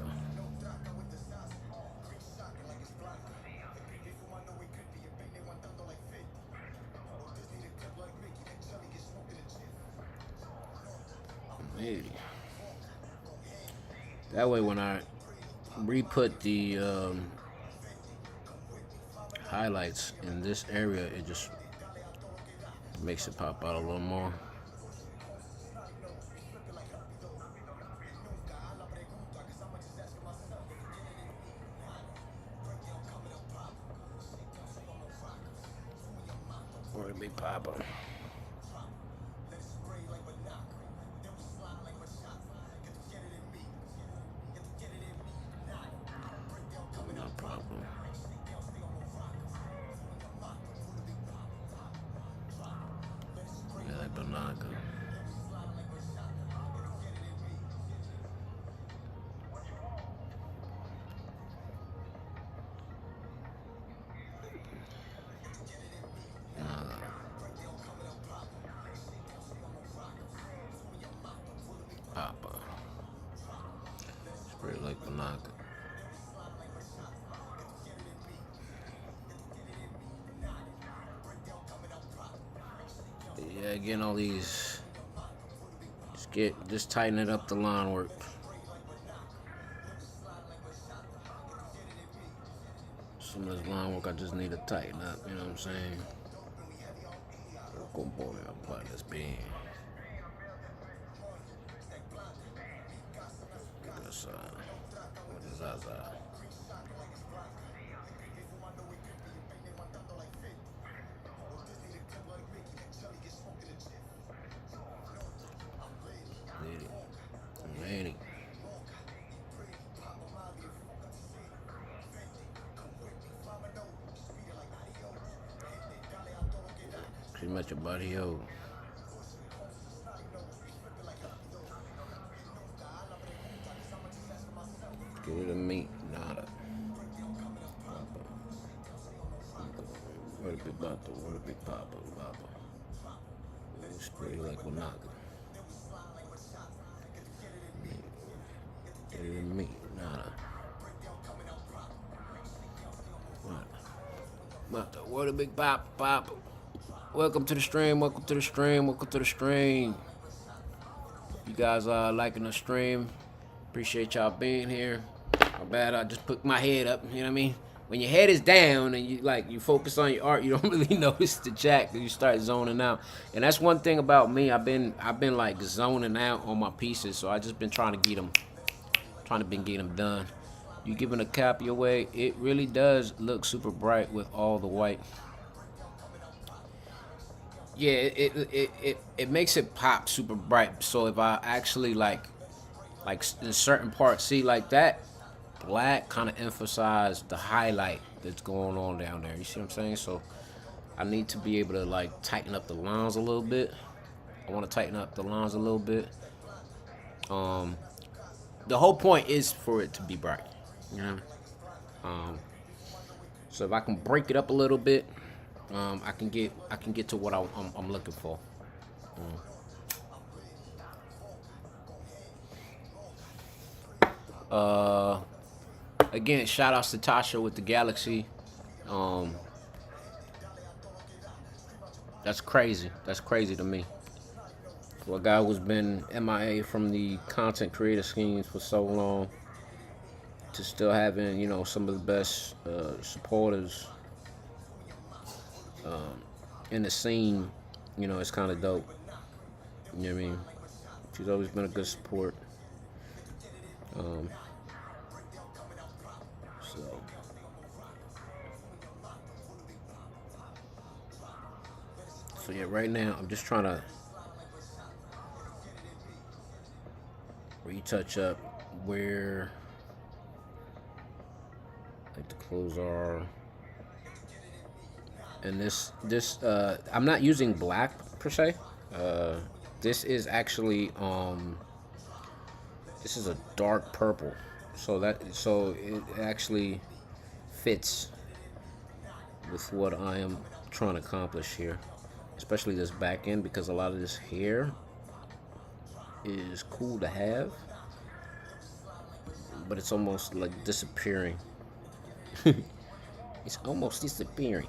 80. That way when I re-put the highlights in this area, it just makes it pop out a little more. Or it be popping. No problem. Yeah, that banana. Papa. Spray like banana. Yeah, getting all these. Just tightening up the line work. Some of this line work I just need to tighten up. You know what I'm saying? Go boy, apply this bean. Because what is that? Manny. Pretty much a body yo. Get rid of meat, nada. What a big bopper, what a big papa, papa. Spray like Wanaga. Get rid of meat, nada. What a big pop. Welcome to the stream, welcome to the stream, welcome to the stream. You guys are liking the stream. Appreciate y'all being here. My bad, I just put my head up, you know what I mean? When your head is down and you focus on your art, you don't really notice the chat because you start zoning out. And that's one thing about me. I've been like zoning out on my pieces, so I just been trying to get them done. You giving a copy away, it really does look super bright with all the white. Yeah, it makes it pop super bright. So if I actually like in certain parts, see like that black kind of emphasize the highlight that's going on down there. You see what I'm saying? So I need to be able to like tighten up the lines a little bit. I want to tighten up the lines a little bit. The whole point is for it to be bright, you know. So if I can break it up a little bit, I can get to what I'm looking for. Again, shout outs to Tasha with the Galaxy. That's crazy. That's crazy to me. For a guy who's been MIA from the content creator schemes for so long, to still having, you know, some of the best supporters in the scene, you know, it's kind of dope. You know what I mean? She's always been a good support. So yeah, right now I'm just trying to retouch up where like the clothes are. And this I'm not using black per se. This is actually this is a dark purple, so it actually fits with what I am trying to accomplish here, especially this back end, because a lot of this hair is cool to have, but it's almost like disappearing. It's almost disappearing.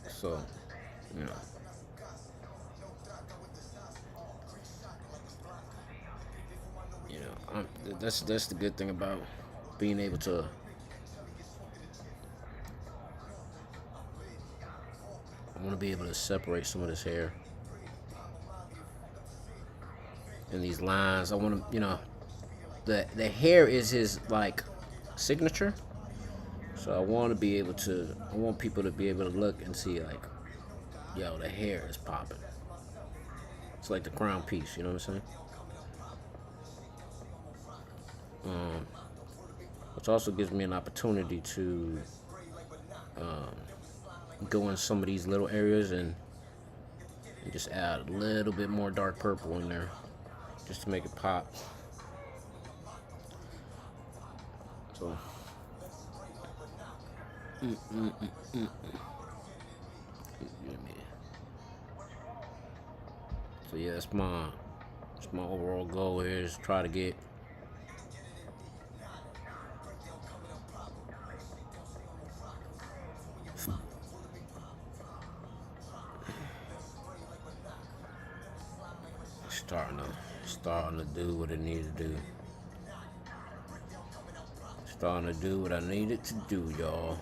So You know, that's the good thing about being able to. I want to be able to separate some of this hair and these lines. I want to, the hair is his like signature. So I want to be able to. I want people to be able to look and see like, yo, the hair is popping. It's like the crown piece. You know what I'm saying? Which also gives me an opportunity to go in some of these little areas and just add a little bit more dark purple in there, just to make it pop. So. So yeah, that's my overall goal here is try to get starting to do what it needs to do. Starting to do what I needed to do, y'all.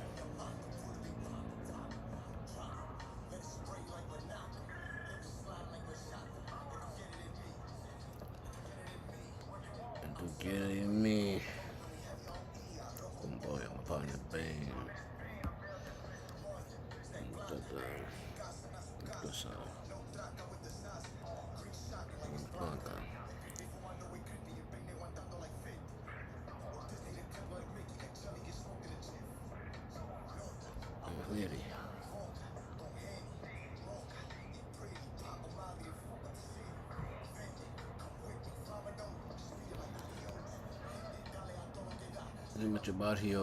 And to get it in me. Oh boy, I'm putting the bang. Much about here.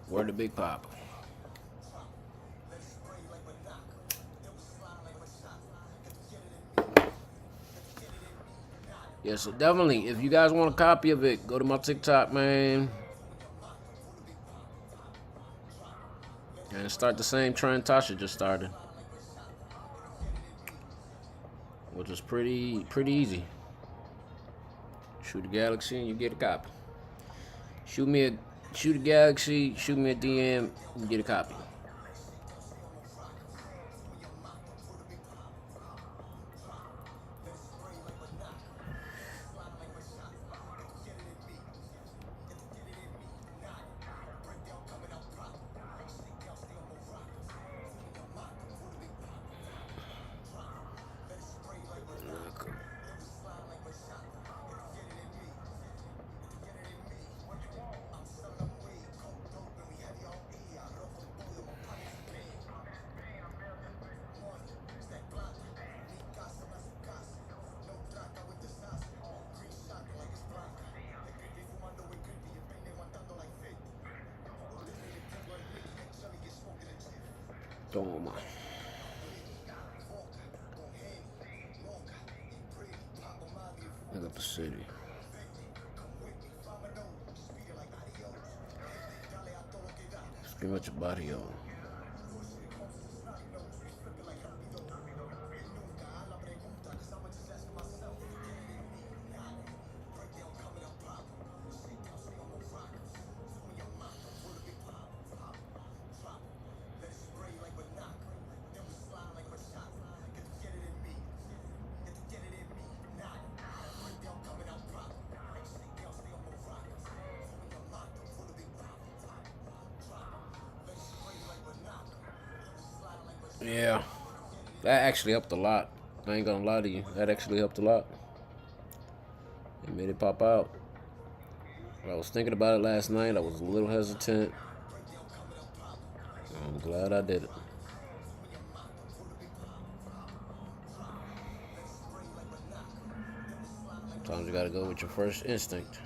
Where the big pop? Yeah, so definitely, if you guys want a copy of it, go to my TikTok, man. And start the same trend Tasha just started. Which is pretty easy. Shoot a galaxy and you get a copy. Shoot a galaxy, shoot me a DM, and get a copy. Toma. Look at the city. Scream at your body, yo. Yeah, that actually helped a lot. I ain't gonna lie to you. That actually helped a lot. It made it pop out. I was thinking about it last night. I was a little hesitant. I'm glad I did it. Sometimes you gotta go with your first instinct.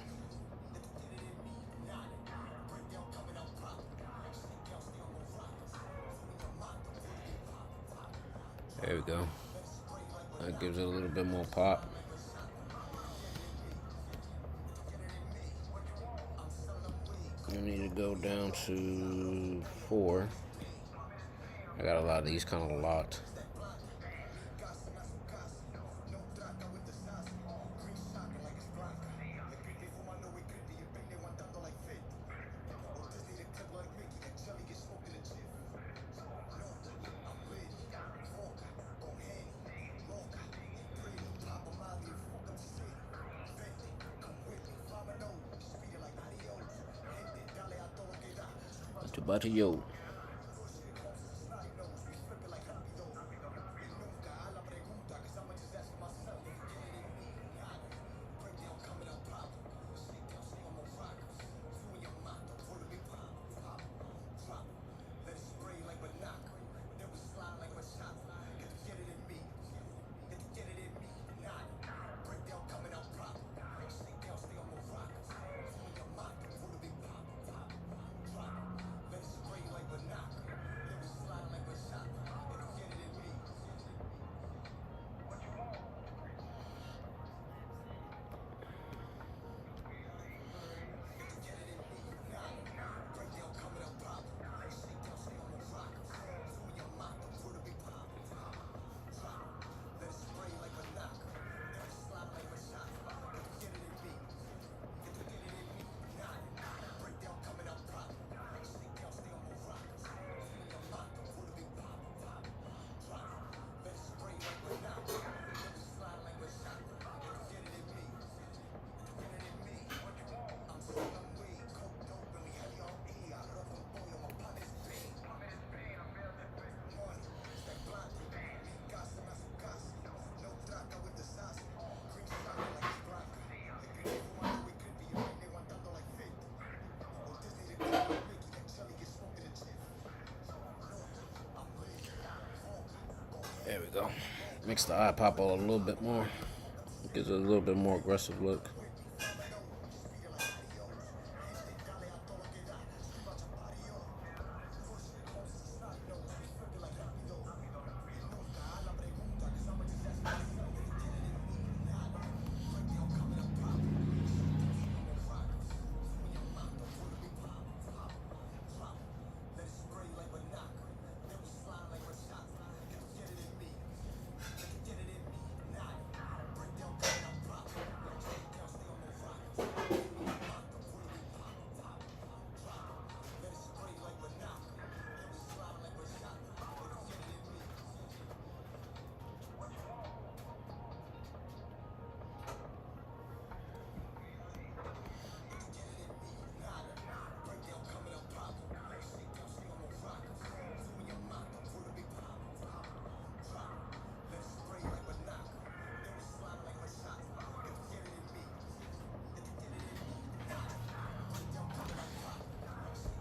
There we go. That gives it a little bit more pop. You need to go down to 4. I got a lot of these kind of locked. To yo. There we go. Makes the eye pop out a little bit more. Gives it a little bit more aggressive look.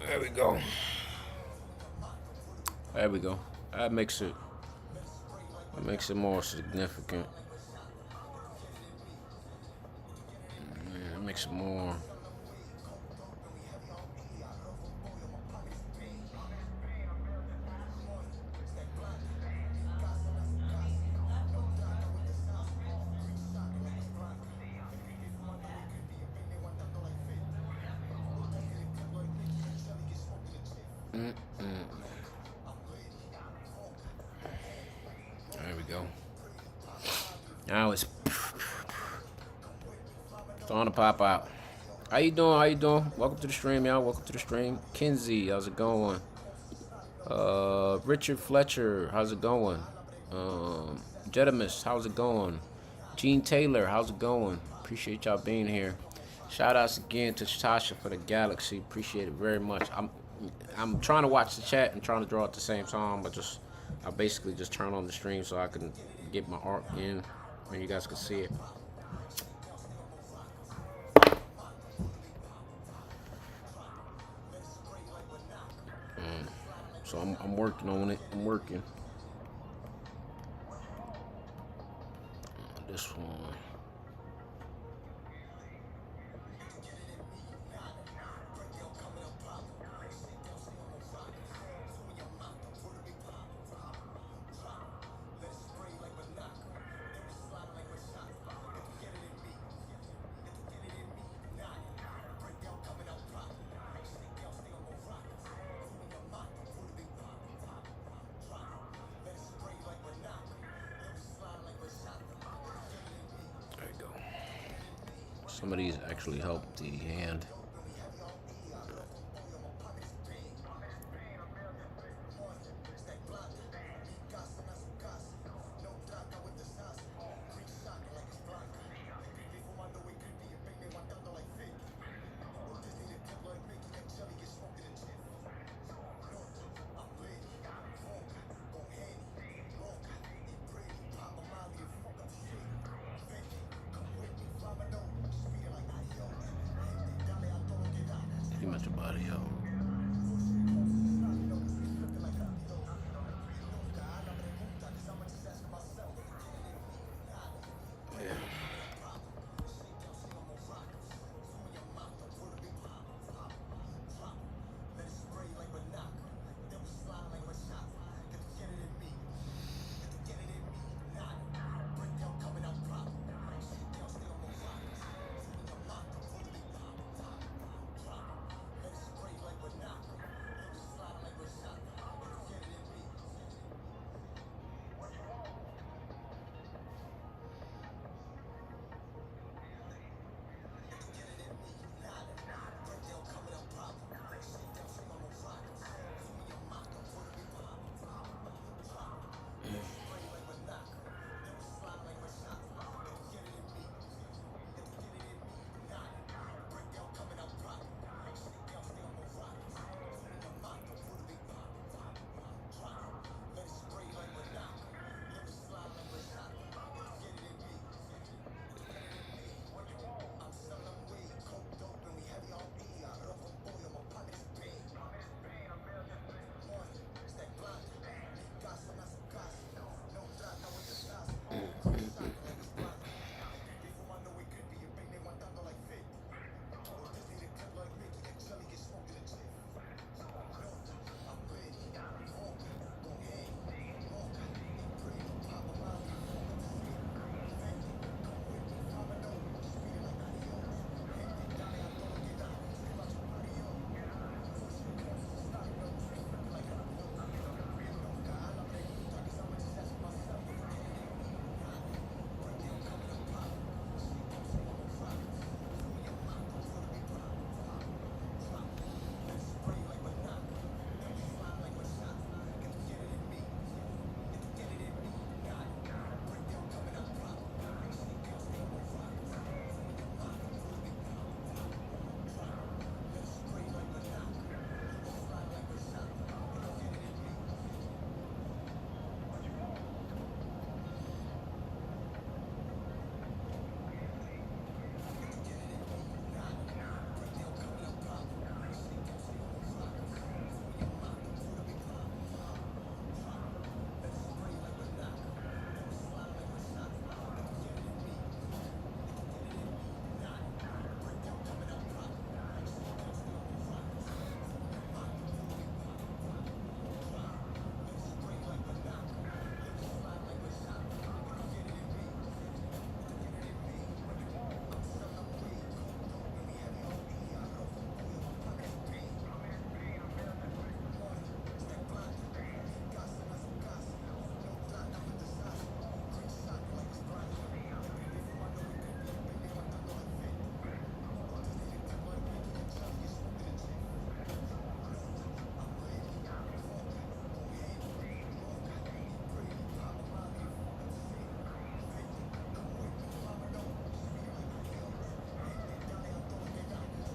There we go. There we go. That makes it more significant. Yeah, it makes it more. There we go. Now it's starting to pop out. How you doing? How you doing? Welcome to the stream, y'all. Welcome to the stream. Kinsey, how's it going? Richard Fletcher, how's it going? Jedimus, how's it going? Gene Taylor, how's it going? Appreciate y'all being here. Shout outs again to Tasha for the Galaxy. Appreciate it very much. I'm trying to watch the chat and trying to draw at the same time, but I basically just turn on the stream so I can get my art in and you guys can see it. So I'm working on it. I'm working. This one. Some of these actually help the hand. Pretty much your body, yo.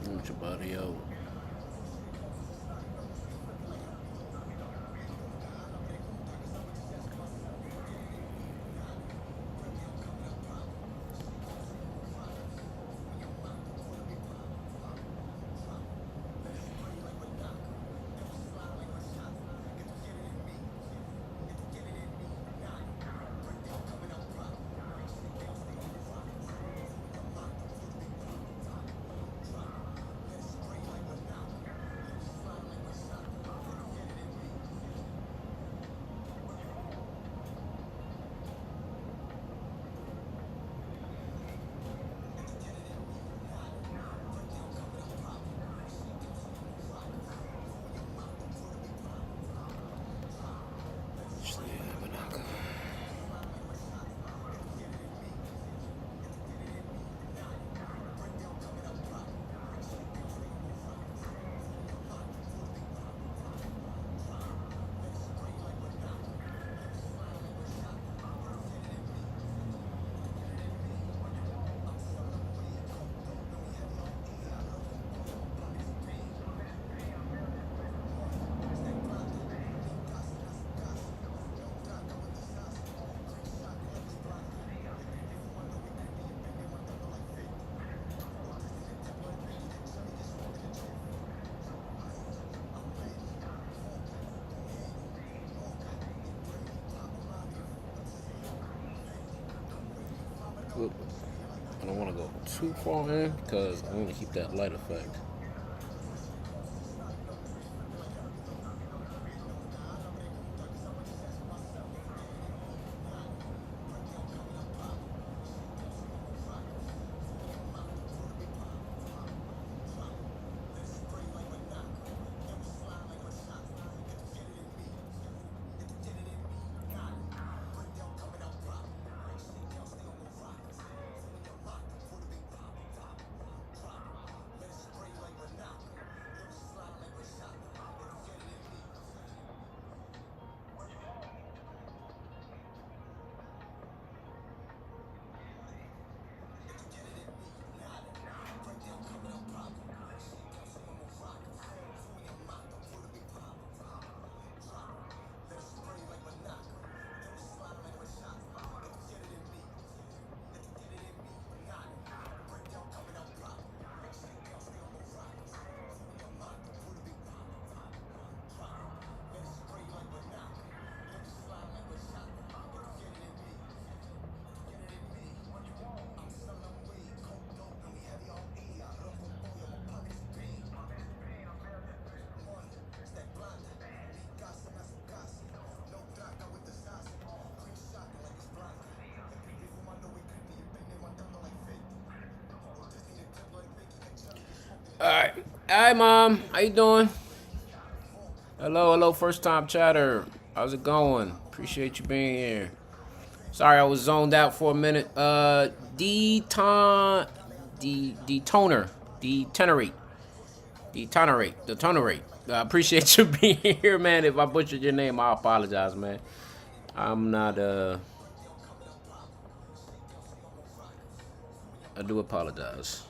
Move your body out. I don't want to go too far in because I want to keep that light effect. Alright. Hi, Mom. How you doing? Hello, hello, first time chatter. How's it going? Appreciate you being here. Sorry, I was zoned out for a minute. Detoner. Detenerate. Detenerate. I appreciate you being here, man. If I butchered your name, I apologize, man. I'm not, I do apologize.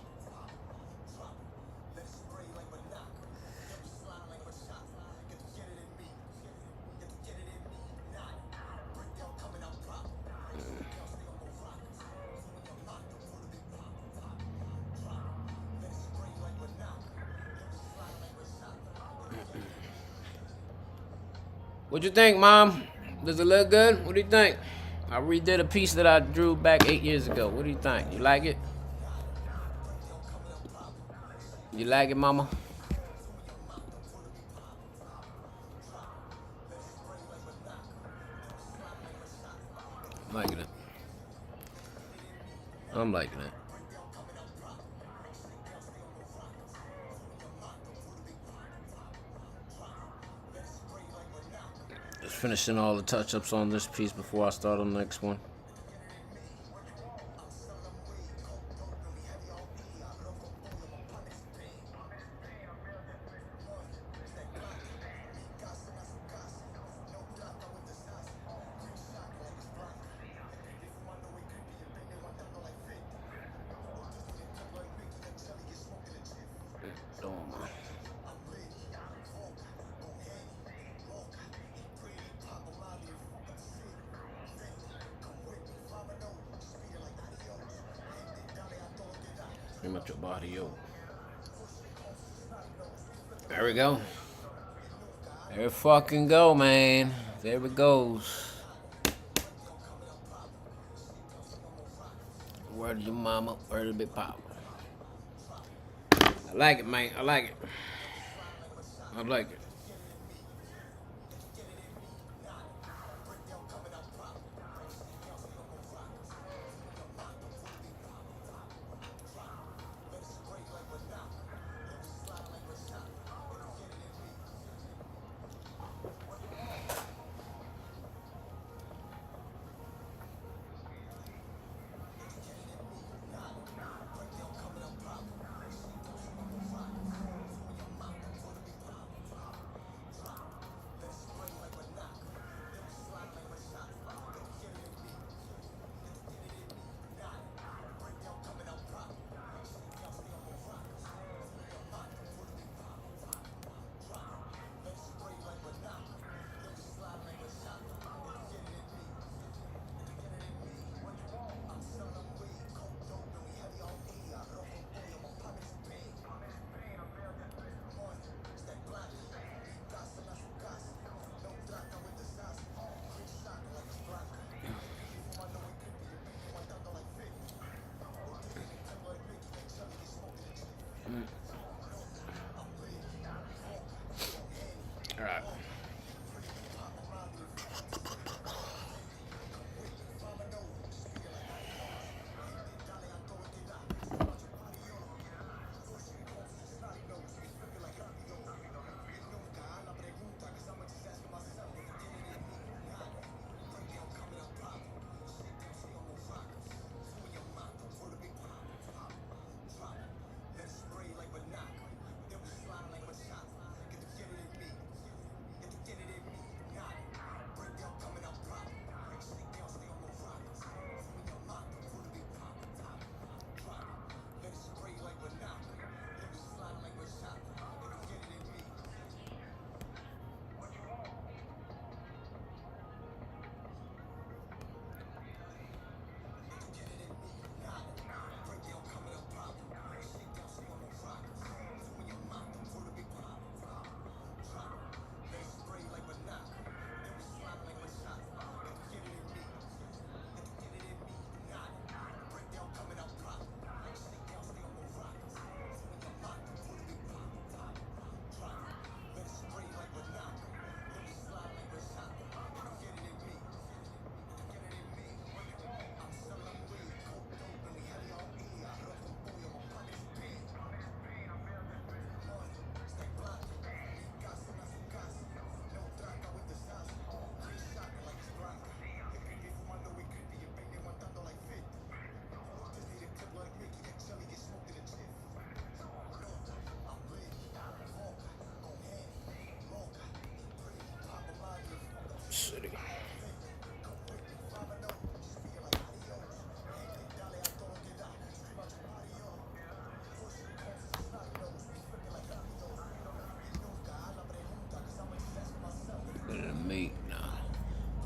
What you think, Mom? Does it look good? What do you think? I redid a piece that I drew back 8 years ago. What do you think? You like it? You like it, Mama? I'm liking it. I'm liking it. Just finishing all the touch-ups on this piece before I start on the next one. Pretty much your body, yo. There we go. There we fucking go, man. There it goes. Word to your mama, word to big pop. I like it, man. I like it. I like it.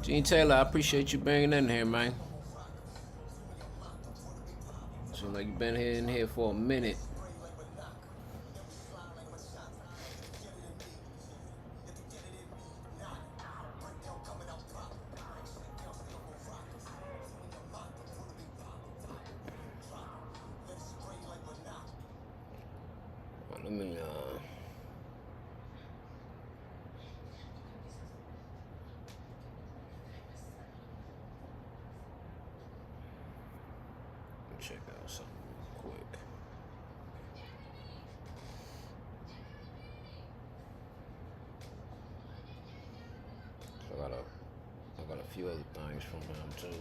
Gene Taylor, I appreciate you bringing in here, man. Seems like you've been in here for a minute. Let me check out something real quick. I got a few other things from them too.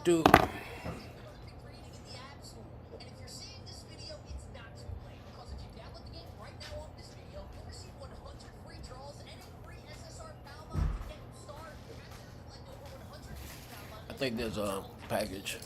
Do. I think there's a package.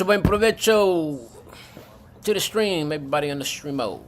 Buen provecho to the stream, everybody on the streamo.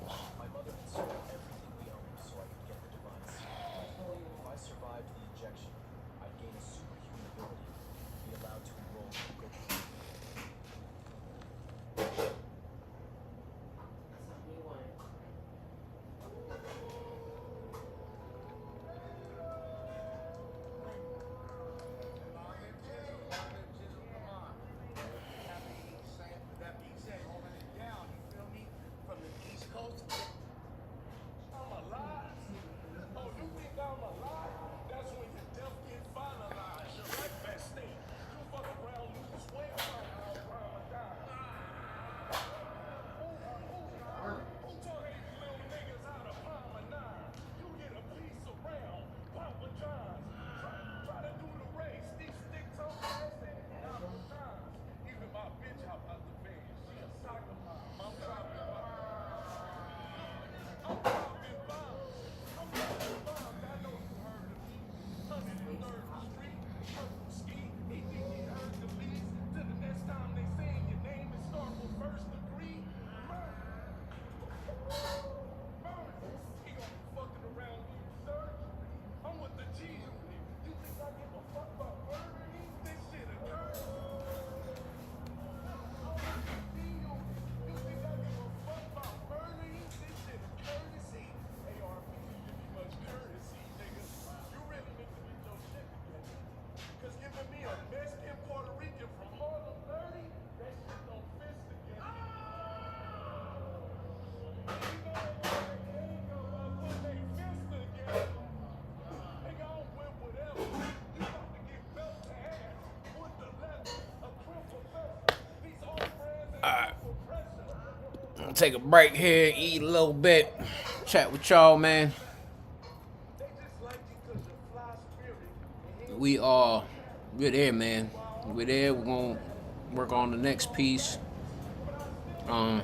take a break here, eat a little bit, chat with y'all, man. We're there, man. We're there. We're gonna work on the next piece. I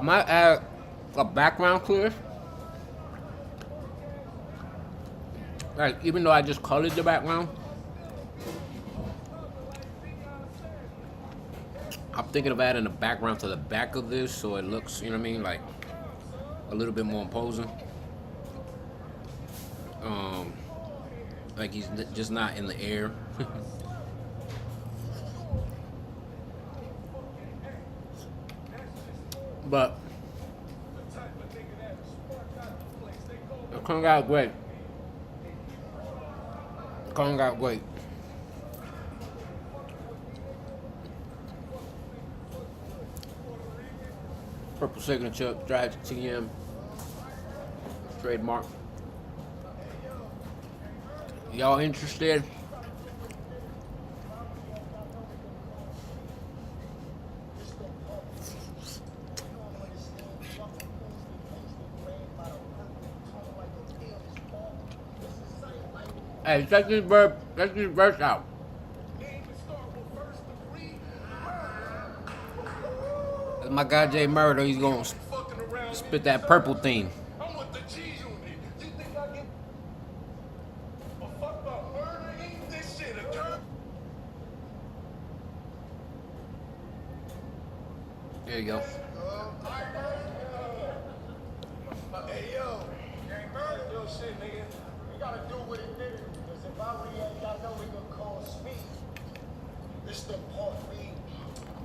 might add a background clear. Like, even though I just colored the background, I'm thinking of adding a background to the back of this so it looks, you know what I mean, like a little bit more imposing. Like he's just not in the air. But it turned out great. It turned out great. Purple signature, drive to TM, trademark. Y'all interested? Hey, check this verse out. That's my guy Jay Murder. He's gonna spit that purple theme. There you go. Hey yo, yo shit, nigga. We gotta do what it did. Because if I react, y'all know we gonna call speed. This the part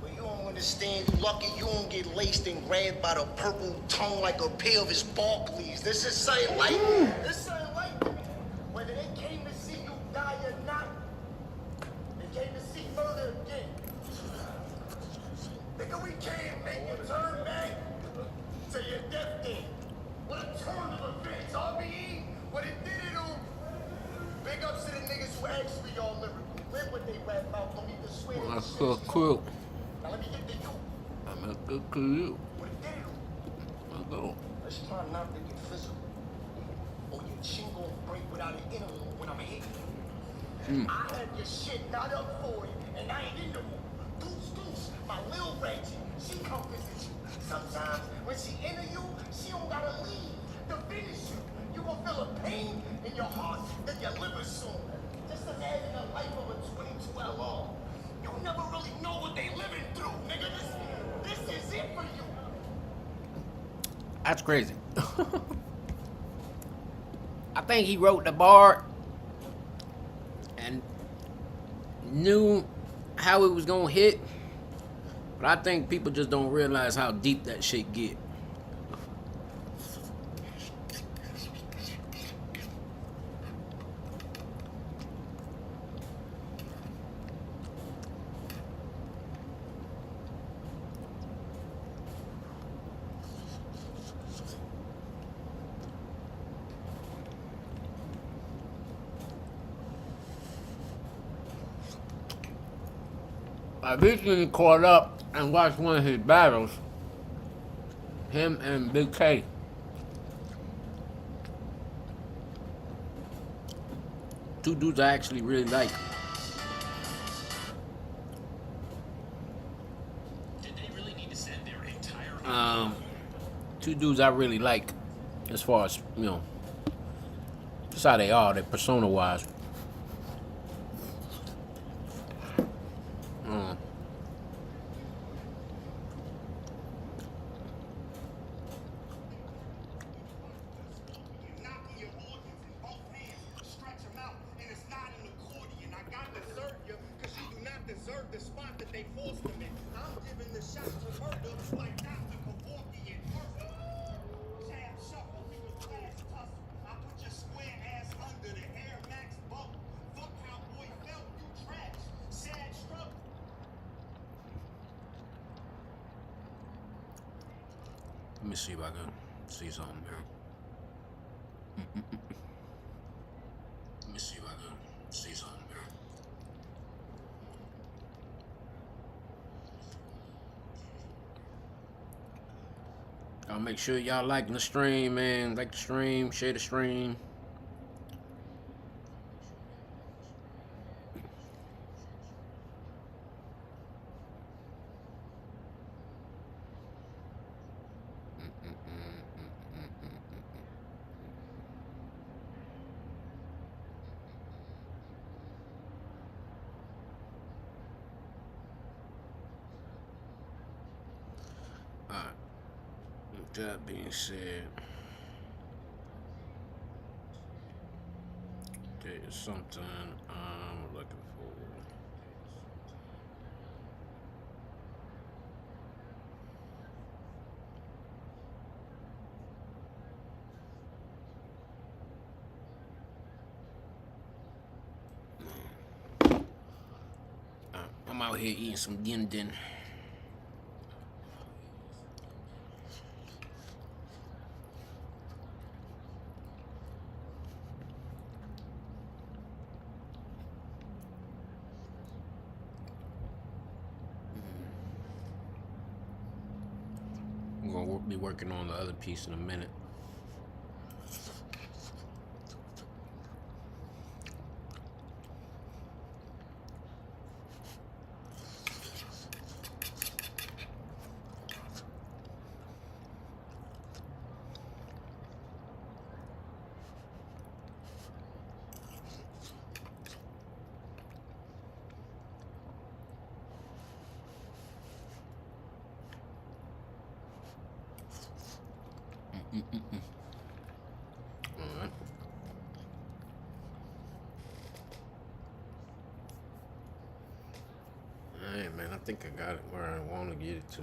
where you don't understand. You lucky you don't get laced and grabbed by the purple tongue like a pair of his Barclays. This is something like this something like whether they came to see you die or not, they came to see murder again. Nigga, we can't make you turn back to your death day. What a turn of events, RBE, what it did to them. Big ups to the niggas who actually all lyrical. Live what they rap out, don't even swear. That's so cool. Now let me get to you. I'm a good to you. What it did to them. I'll go. Let's try not to get physical. Or your chin gon' break without an interval when I'm hitting you. I had your shit not up for you, and I ain't in the mood. Deuce, my lil Reggie, she come visit you. Sometimes when she enter you, she don't gotta leave to finish you. You gon' feel a pain in your heart that your liver soon. Just imagine the life of a 22 LR. You never really know what they living through, nigga. This is it for you. That's crazy. I think he wrote the bar and knew how it was gonna hit, but I think people just don't realize how deep that shit get. I recently caught up and watched one of his battles. Him and Big K. Two dudes I actually really like. Did they really need to send their entire Two dudes I really like, as far as, you know, just how they are, their persona wise. Let me see if I can see something here. Let me see if I can see something here. Y'all make sure y'all liking the stream, man. Like the stream, share the stream. Alright. With that being said, there's something I'm looking for. I'm out here eating some din din. I'm gonna be working on the other piece in a minute. Alright. Alright, man, I think I got it where I want to get it to.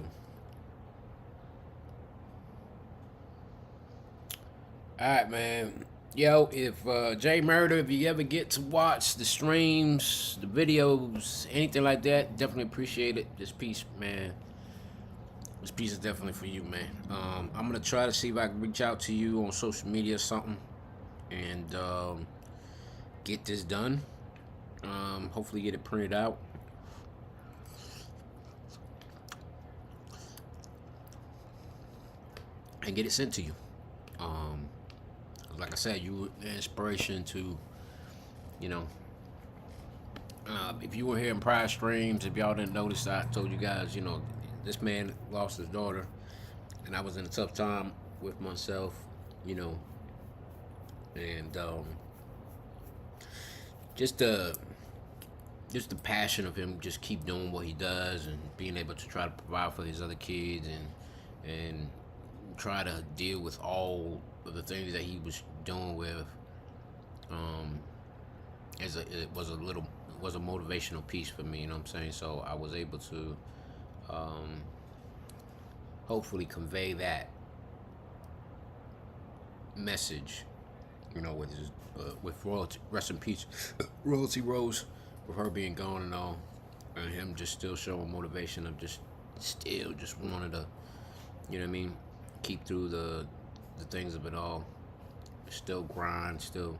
Alright, man. Yo, if Jay Murder, if you ever get to watch the streams, the videos, anything like that, definitely appreciate it. This piece, man. This piece is definitely for you, man. I'm gonna try to see if I can reach out to you on social media or something, and get this done. Hopefully, get it printed out, and get it sent to you. Like I said, you were the inspiration to, you know. If you were here in prior streams, if y'all didn't notice, I told you guys, you know, this man lost his daughter, and I was in a tough time with myself, you know, and just the passion of him just keep doing what he does and being able to try to provide for his other kids and try to deal with all of the things that he was doing with it was a motivational piece for me, you know what I'm saying? So I was able to hopefully convey that message, you know, with his with royalty, rest in peace, royalty Rose, with her being gone and all, and him just still showing motivation of just wanted to, you know what I mean, keep through the things of it all, still grind, still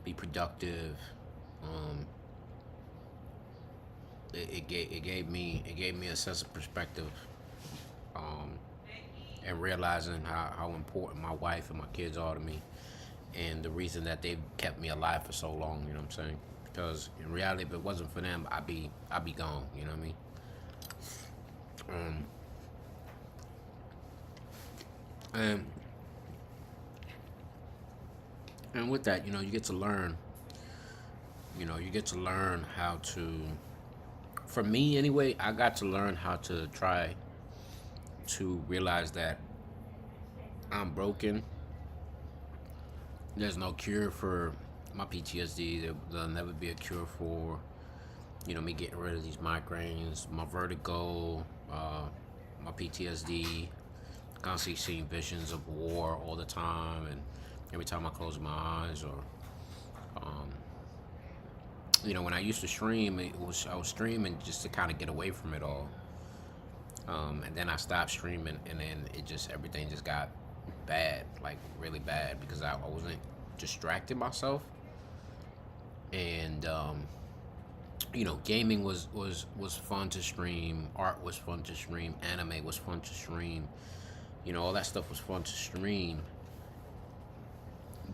be productive. It gave me a sense of perspective, and realizing how important my wife and my kids are to me, and the reason that they've kept me alive for so long. You know what I'm saying? Because in reality, if it wasn't for them, I'd be gone. You know what I mean? And with that, you know, you get to learn. You know, you get to learn how to. For me, anyway, I got to learn how to try to realize that I'm broken. There's no cure for my PTSD. There'll never be a cure for, you know, me getting rid of these migraines, my vertigo, my PTSD, constantly seeing visions of war all the time, and every time I close my eyes, or you know, when I used to stream, I was streaming just to kind of get away from it all, and then I stopped streaming, and then everything just got bad, like really bad, because I wasn't distracting myself, and you know, gaming was fun to stream, art was fun to stream, anime was fun to stream, You know, all that stuff was fun to stream.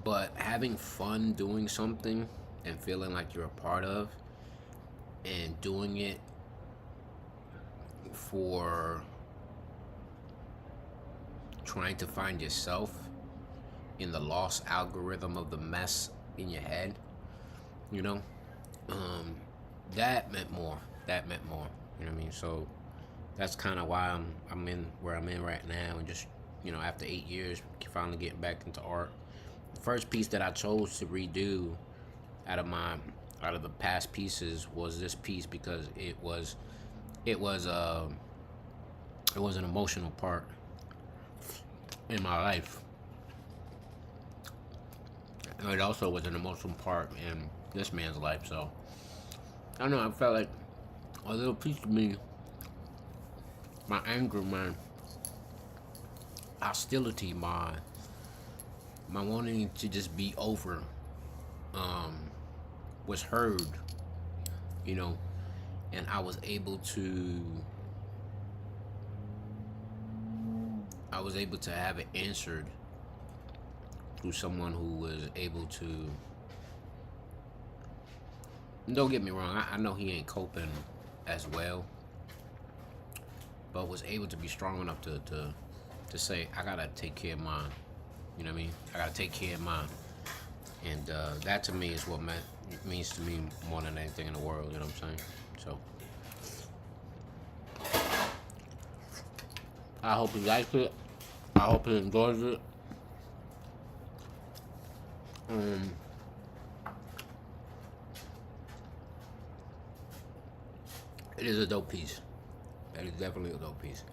But having fun doing something and feeling like you're a part of and doing it for trying to find yourself in the lost algorithm of the mess in your head, you know, that meant more. That meant more. You know what I mean? So that's kind of why I'm in where I'm in right now, and just, you know, after 8 years, finally getting back into art. The first piece that I chose to redo out of the past pieces was this piece, because it was an emotional part in my life. And it also was an emotional part in this man's life. So I don't know, I felt like a little piece of me, my anger, my hostility, my wanting to just be over, was heard, you know, and I was able to have it answered through someone who was able to. Don't get me wrong, I know he ain't coping as well, but was able to be strong enough to say, I gotta take care of mine. You know what I mean? I gotta take care of mine. And that to me is what means to me more than anything in the world, you know what I'm saying? So I hope he likes it. I hope he enjoys it. It is a dope piece. That is definitely a dope piece.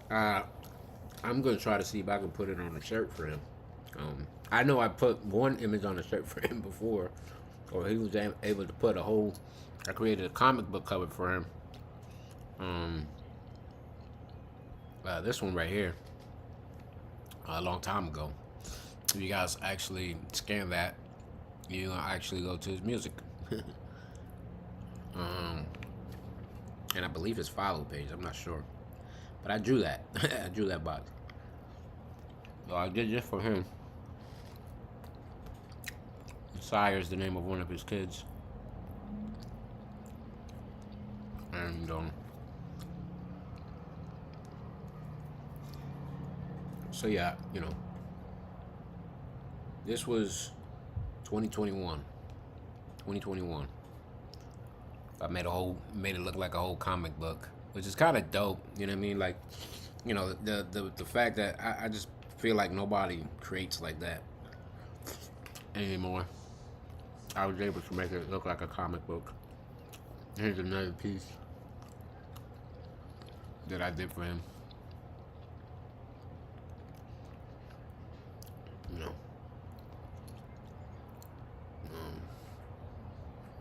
I'm gonna try to see if I can put it on a shirt for him. I know I put one image on a shirt for him before, or he was able to put a whole. I created a comic book cover for him. This one right here, a long time ago. If you guys actually scan that, you actually go to his music. And I believe his follow page. I'm not sure, but I drew that. I drew that box. So I did just for him. Sire is the name of one of his kids, and so yeah, you know, this was 2021. 2021. I made it look like a whole comic book, which is kind of dope. You know what I mean? Like, you know, the fact that I just feel like nobody creates like that anymore. I was able to make it look like a comic book. Here's another piece that I did for him. You know.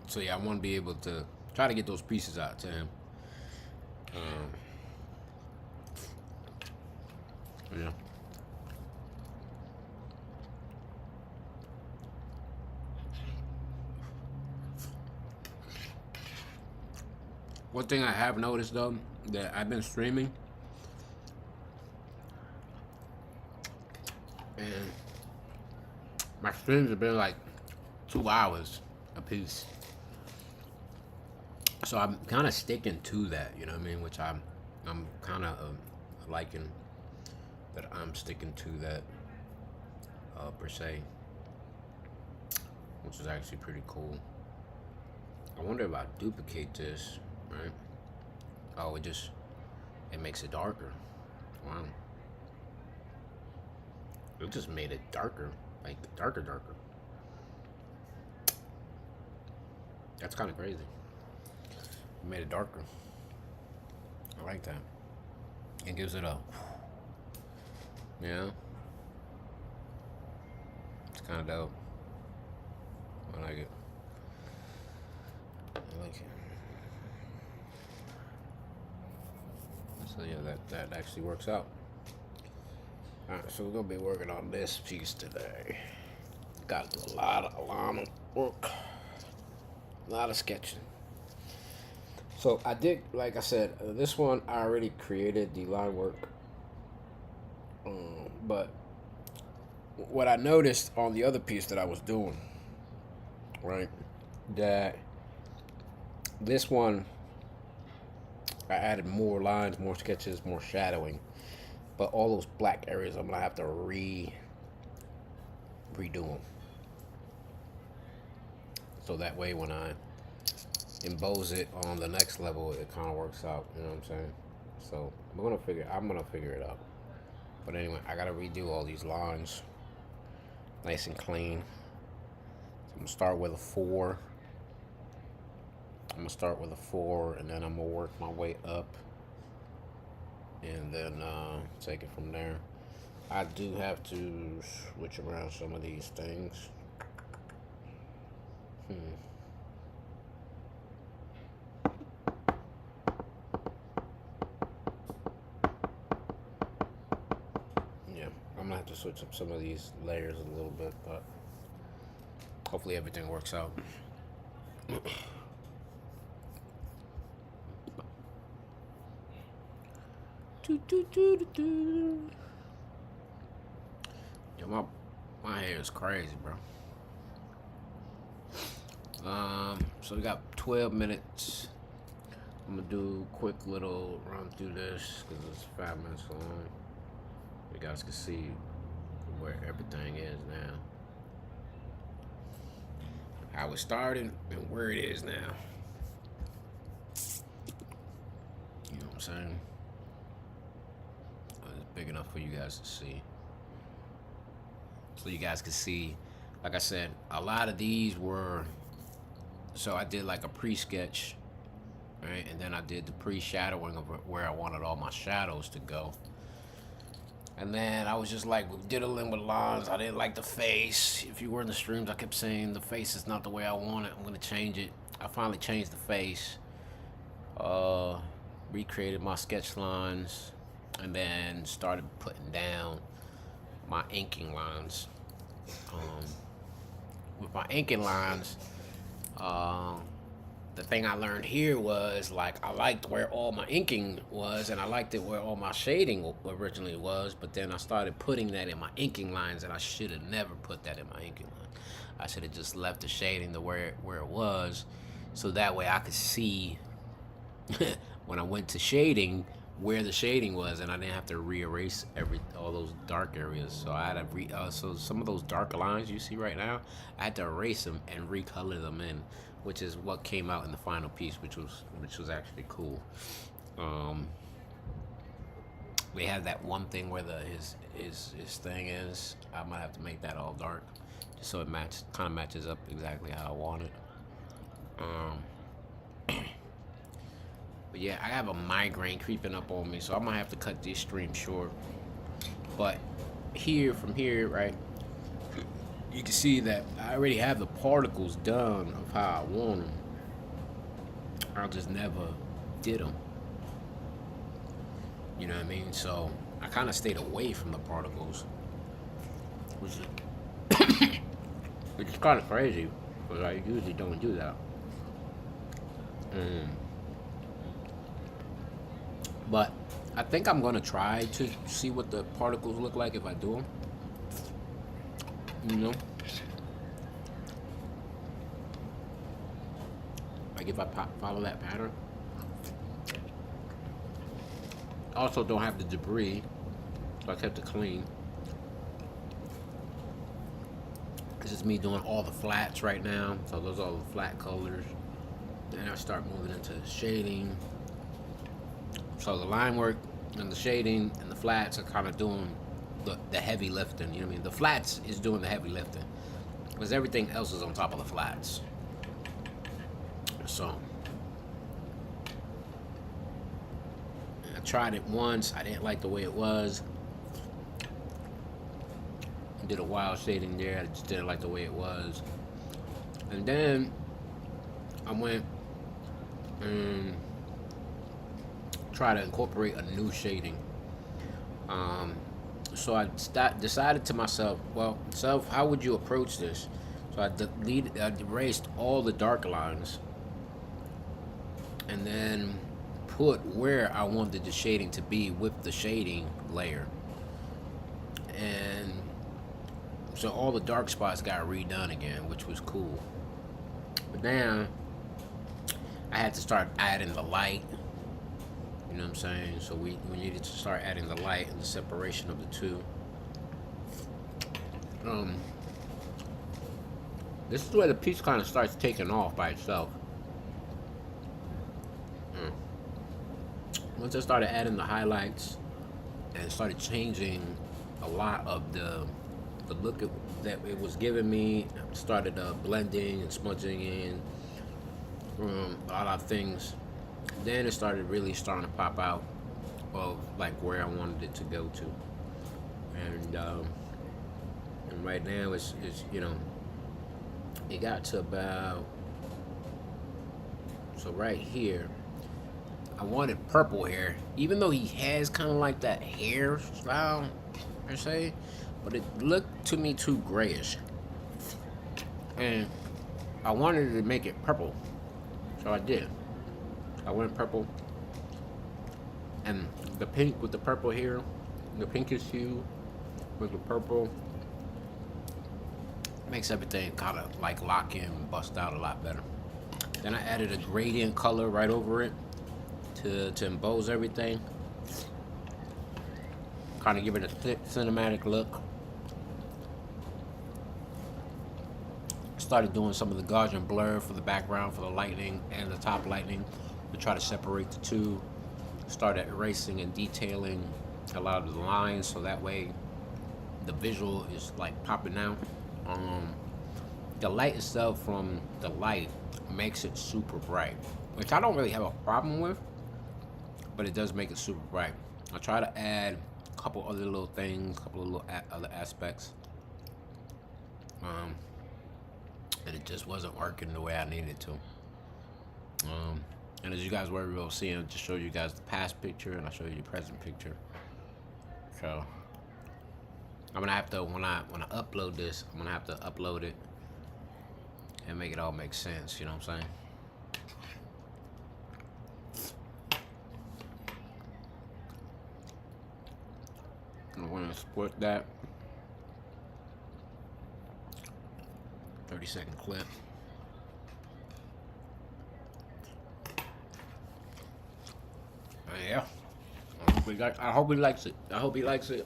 So yeah, I want to be able to try to get those pieces out to him. Yeah. One thing I have noticed though, that I've been streaming, and my streams have been like 2 hours a piece. So I'm kind of sticking to that, you know what I mean? Which I'm kind of liking that I'm sticking to that per se, which is actually pretty cool. I wonder if I duplicate this, right? Oh, it makes it darker. Wow. It just made it darker, like darker. That's kind of crazy. It made it darker. I like that. It gives it a, yeah. It's kind of dope. I like it. I like it. So yeah, that actually works out. Alright, so we're gonna be working on this piece today. Gotta do a lot of work. A lot of sketching. So I did, like I said, this one I already created the line work But what I noticed on the other piece that I was doing, right, that this one I added more lines, more sketches, more shadowing, but all those black areas I'm gonna have to redo them. So that way when I embose it on the next level, it kind of works out. You know what I'm saying? So I'm gonna figure it out. But anyway, I gotta redo all these lines, nice and clean. So I'm gonna start with a 4. And then I'm gonna work my way up, and then take it from there. I do have to switch around some of these things. Yeah, I'm gonna have to switch up some of these layers a little bit, but hopefully everything works out. Yo, my hair is crazy, bro. So we got 12 minutes. I'm gonna do a quick little run through this because it's 5 minutes long. You guys can see where everything is now, how it started, and where it is now. You know what I'm saying? It's big enough for you guys to see. So you guys can see, like I said, a lot of these were, so I did like a pre-sketch, right? And then I did the pre-shadowing of where I wanted all my shadows to go. And then I was just like diddling with lines. I didn't like the face. If you were in the streams, I kept saying the face is not the way I want it. I'm gonna change it. I finally changed the face. Recreated my sketch lines, and then started putting down my inking lines. With my inking lines, the thing I learned here was like I liked where all my inking was, and I liked it where all my shading originally was, but then I started putting that in my inking lines, and I should have never put that in my inking line. I should have just left the shading to where it was, so that way I could see when I went to shading where the shading was, and I didn't have to re-erase all those dark areas. So I had to so some of those dark lines you see right now, I had to erase them and recolor them in, which is what came out in the final piece, which was actually cool. We had that one thing where his thing is. I might have to make that all dark, just so it kind of matches up exactly how I want it. But yeah, I have a migraine creeping up on me, so I might have to cut this stream short. But from here, right, you can see that I already have the particles done of how I want them. I just never did them. You know what I mean? So I kind of stayed away from the particles, which is kind of crazy, because I usually don't do that. But I think I'm gonna try to see what the particles look like if I do them. You know, like if I follow that pattern. Also, don't have the debris, so I kept it clean. This is me doing all the flats right now, so those are all the flat colors. Then I start moving into shading. So the line work and the shading and the flats are kind of doing the heavy lifting. You know what I mean? The flats is doing the heavy lifting, because everything else is on top of the flats. So I tried it once. I didn't like the way it was. I did a wild shading there. I just didn't like the way it was. And then I went and try to incorporate a new shading. So I decided to myself, well, self, how would you approach this? So I erased all the dark lines, and then put where I wanted the shading to be with the shading layer. And so all the dark spots got redone again, which was cool. But now I had to start adding the light. You know what I'm saying? So we needed to start adding the light and the separation of the two. This is where the piece kind of starts taking off by itself. Once I started adding the highlights and started changing a lot of the look that it was giving me, started blending and smudging in a lot of things, then it started really starting to pop out of like where I wanted it to go to. And right now it's you know, it got to about, so right here I wanted purple hair, even though he has kind of like that hair style per se, but it looked to me too grayish, and I wanted to make it purple, so I did. I went purple, and the pink with the purple here, the pinkish hue with the purple, makes everything kind of like lock in and bust out a lot better. Then I added a gradient color right over it to emboss everything, kind of give it a cinematic look. Started doing some of the Gaussian blur for the background, for the lightning and the top lightning, to try to separate the two. Started erasing and detailing a lot of the lines, so that way the visual is like popping out. The light itself from the light makes it super bright, which I don't really have a problem with, but it does make it super bright. I try to add a couple other little things, a couple of little other aspects, and it just wasn't working the way I needed to. And as you guys were able to see, I just show you guys the past picture and I show you the present picture. So I'm gonna have to, when I upload this, I'm gonna have to upload it and make it all make sense. You know what I'm saying? I'm gonna export that 30-second clip. Yeah. I hope he likes it. I hope he likes it.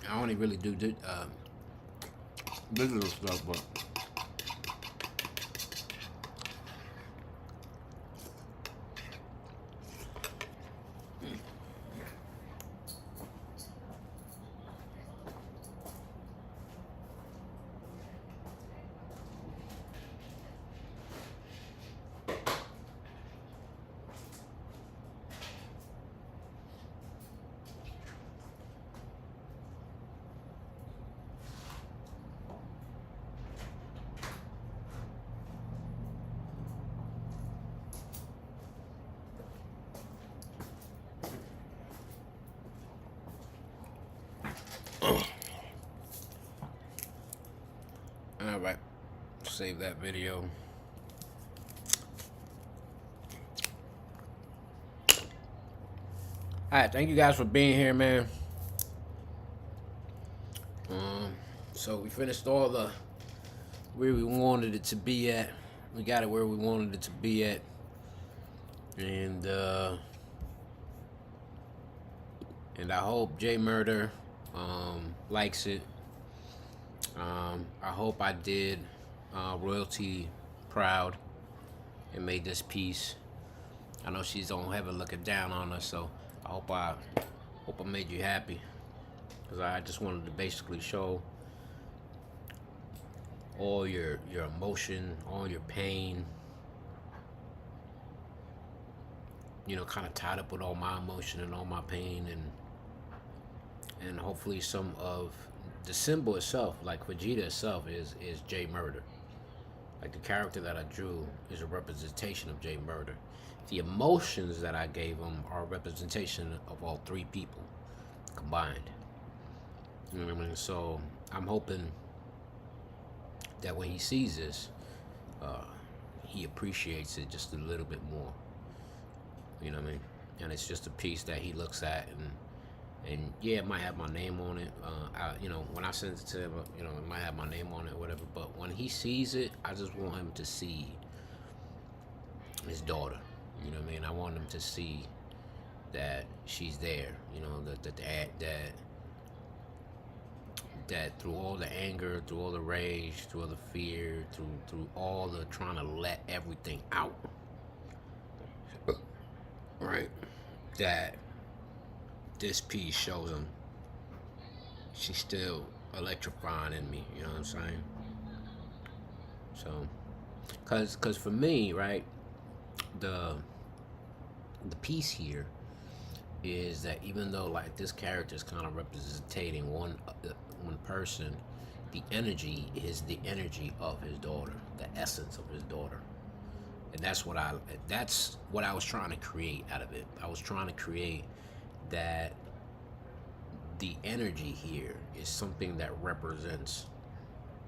I only really do digital stuff, but alright, save that video. Alright, thank you guys for being here, man. So we finished all the where we wanted it to be at. We got it where we wanted it to be at. And I hope J Murder likes it. I hope I did royalty proud and made this piece. I know she's on heaven looking down on us, so I hope I made you happy, because I just wanted to basically show all your emotion, all your pain, you know, kind of tied up with all my emotion and all my pain, and hopefully some of the symbol itself, like Vegeta itself, is J Murder. Like the character that I drew is a representation of J Murder. The emotions that I gave him are a representation of all three people combined. You know what I mean? So I'm hoping that when he sees this, he appreciates it just a little bit more. You know what I mean? And it's just a piece that he looks at, and yeah, it might have my name on it. When I send it to him, it might have my name on it or whatever. But when he sees it, I just want him to see his daughter. You know what I mean? I want him to see that she's there. You know, that through all the anger, through all the rage, through all the fear, through all the trying to let everything out, right? That this piece shows him she's still electrifying in me. You know what I'm saying? So, cause for me, right, the piece here is that even though like this character is kind of representing one person, the energy is the energy of his daughter, the essence of his daughter, and that's what I was trying to create out of it. I was trying to create that the energy here is something that represents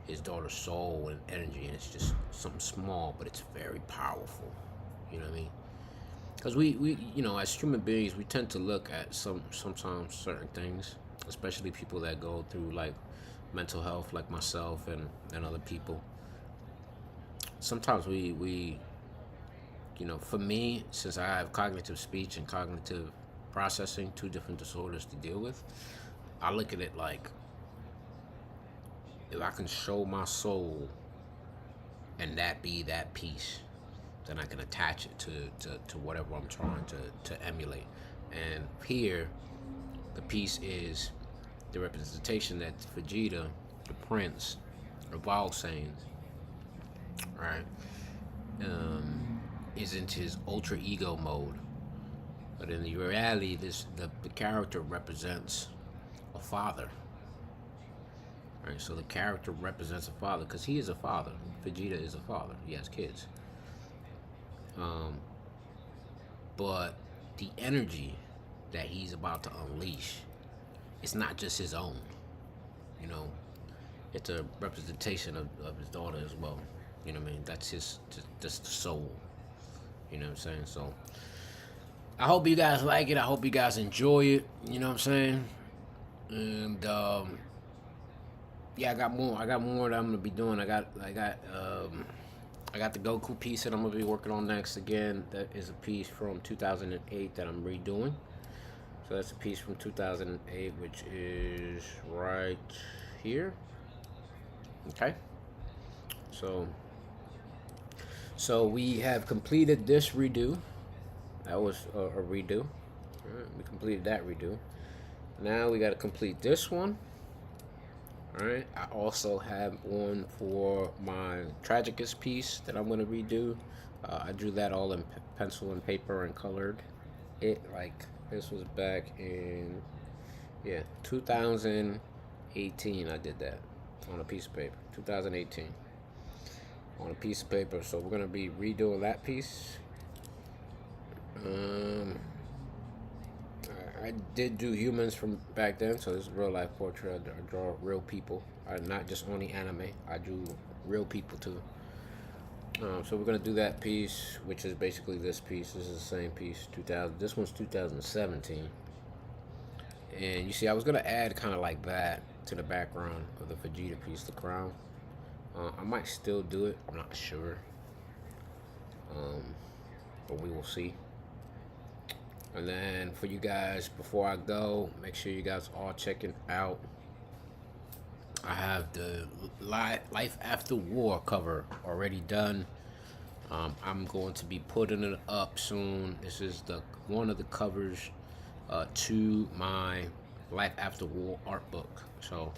his daughter's soul and energy, and it's just something small, but it's very powerful. You know what I mean? Because we as human beings, we tend to look at sometimes certain things, especially people that go through like mental health, like myself and other people. Sometimes we for me, since I have cognitive speech and cognitive processing, two different disorders to deal with, I look at it like, if I can show my soul and that be that piece, then I can attach it to whatever I'm trying to emulate. And here, the piece is the representation that Vegeta, the prince, evolved saying, right, is into his ultra ego mode. But in the reality, the character represents a father. Right, so the character represents a father because he is a father. Vegeta is a father. He has kids. But the energy that he's about to unleash, it's not just his own. You know, it's a representation of his daughter as well. You know what I mean? That's the soul. You know what I'm saying? So I hope you guys like it. I hope you guys enjoy it. You know what I'm saying? And yeah, I got more that I'm gonna be doing. I got the Goku piece that I'm gonna be working on next. Again, that is a piece from 2008 that I'm redoing. So that's a piece from 2008, which is right here. Okay. So we have completed this redo. That was a redo. All right, we completed that redo. Now we got to complete this one. All right. I also have one for my Tragicus piece that I'm gonna redo. I drew that all in pencil and paper and colored it. Like this was back in 2018. I did that on a piece of paper. 2018 on a piece of paper. So we're gonna be redoing that piece. I did do humans from back then, so this is real life portrait. I draw real people. Not just only anime. I do real people too. So we're gonna do that piece, which is basically this piece. This is the same piece. 2000. This one's 2017. And you see, I was gonna add kind of like that to the background of the Vegeta piece, the crown. I might still do it. I'm not sure. But we will see. And then for you guys, before I go, make sure you guys all checking out. I have the Life After War cover already done. I'm going to be putting it up soon. This is one of the covers to my Life After War art book. So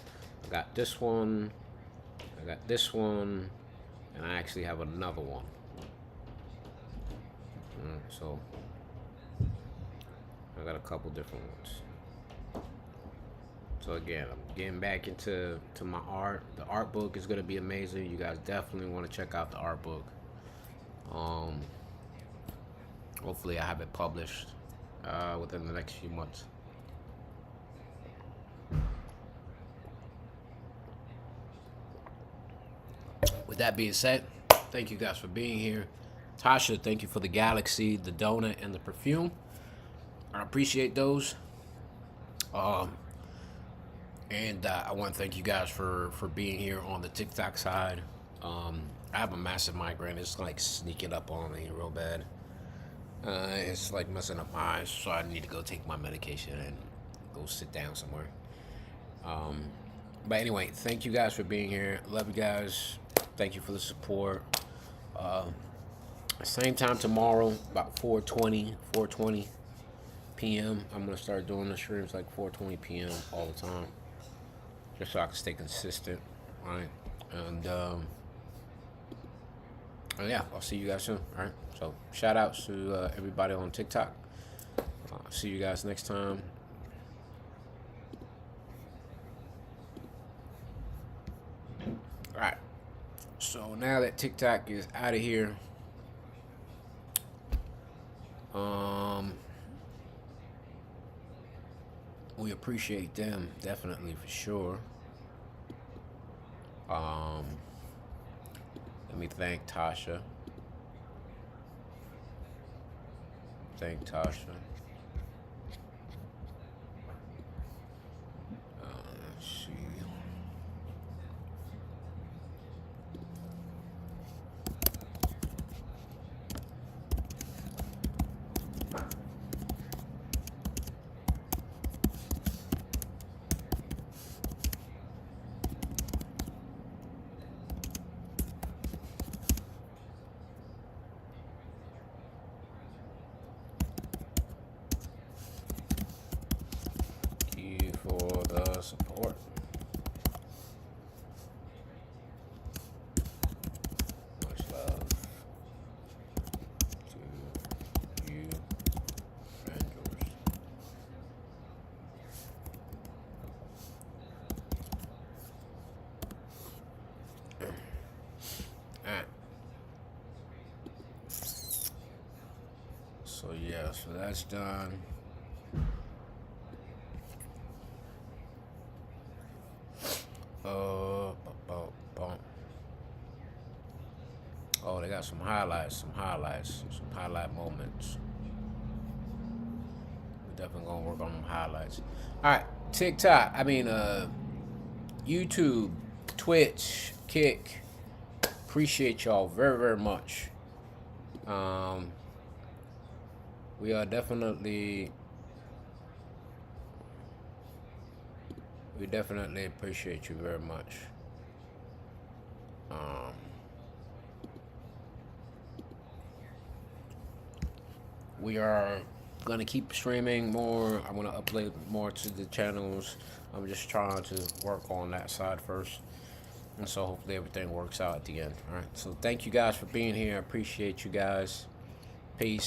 I got this one, I got this one, and I actually have another one. So I got a couple different ones. So again, I'm getting back into my art. The art book is gonna be amazing. You guys definitely want to check out the art book. Hopefully I have it published within the next few months. with that being said, thank you guys for being here. Tasha, thank you for the galaxy, the donut, and the perfume. I appreciate those. And I want to thank you guys for being here on the TikTok side. I have a massive migraine. It's like sneaking up on me real bad. It's like messing up my eyes, so I need to go take my medication and go sit down somewhere. But anyway, thank you guys for being here. Love you guys. Thank you for the support. Same time tomorrow, about 4:20 p.m. I'm gonna start doing the streams like 4:20 p.m. all the time, just so I can stay consistent, right? And yeah, I'll see you guys soon. All right. So shout outs to everybody on TikTok. See you guys next time. All right. So now that TikTok is out of here, we appreciate them definitely for sure. Let me thank Tasha. Thank Tasha. Let's see. Thank you for the support. Much love to you and yours. Alright. So yeah, so that's done. Oh, they got some highlight moments. We're definitely gonna work on them highlights. All right, TikTok. YouTube, Twitch, Kick. Appreciate y'all very, very much. We definitely appreciate you very much. We are gonna keep streaming more. I'm gonna upload more to the channels. I'm just trying to work on that side first, and so hopefully everything works out at the end. All right. So thank you guys for being here. I appreciate you guys. Peace.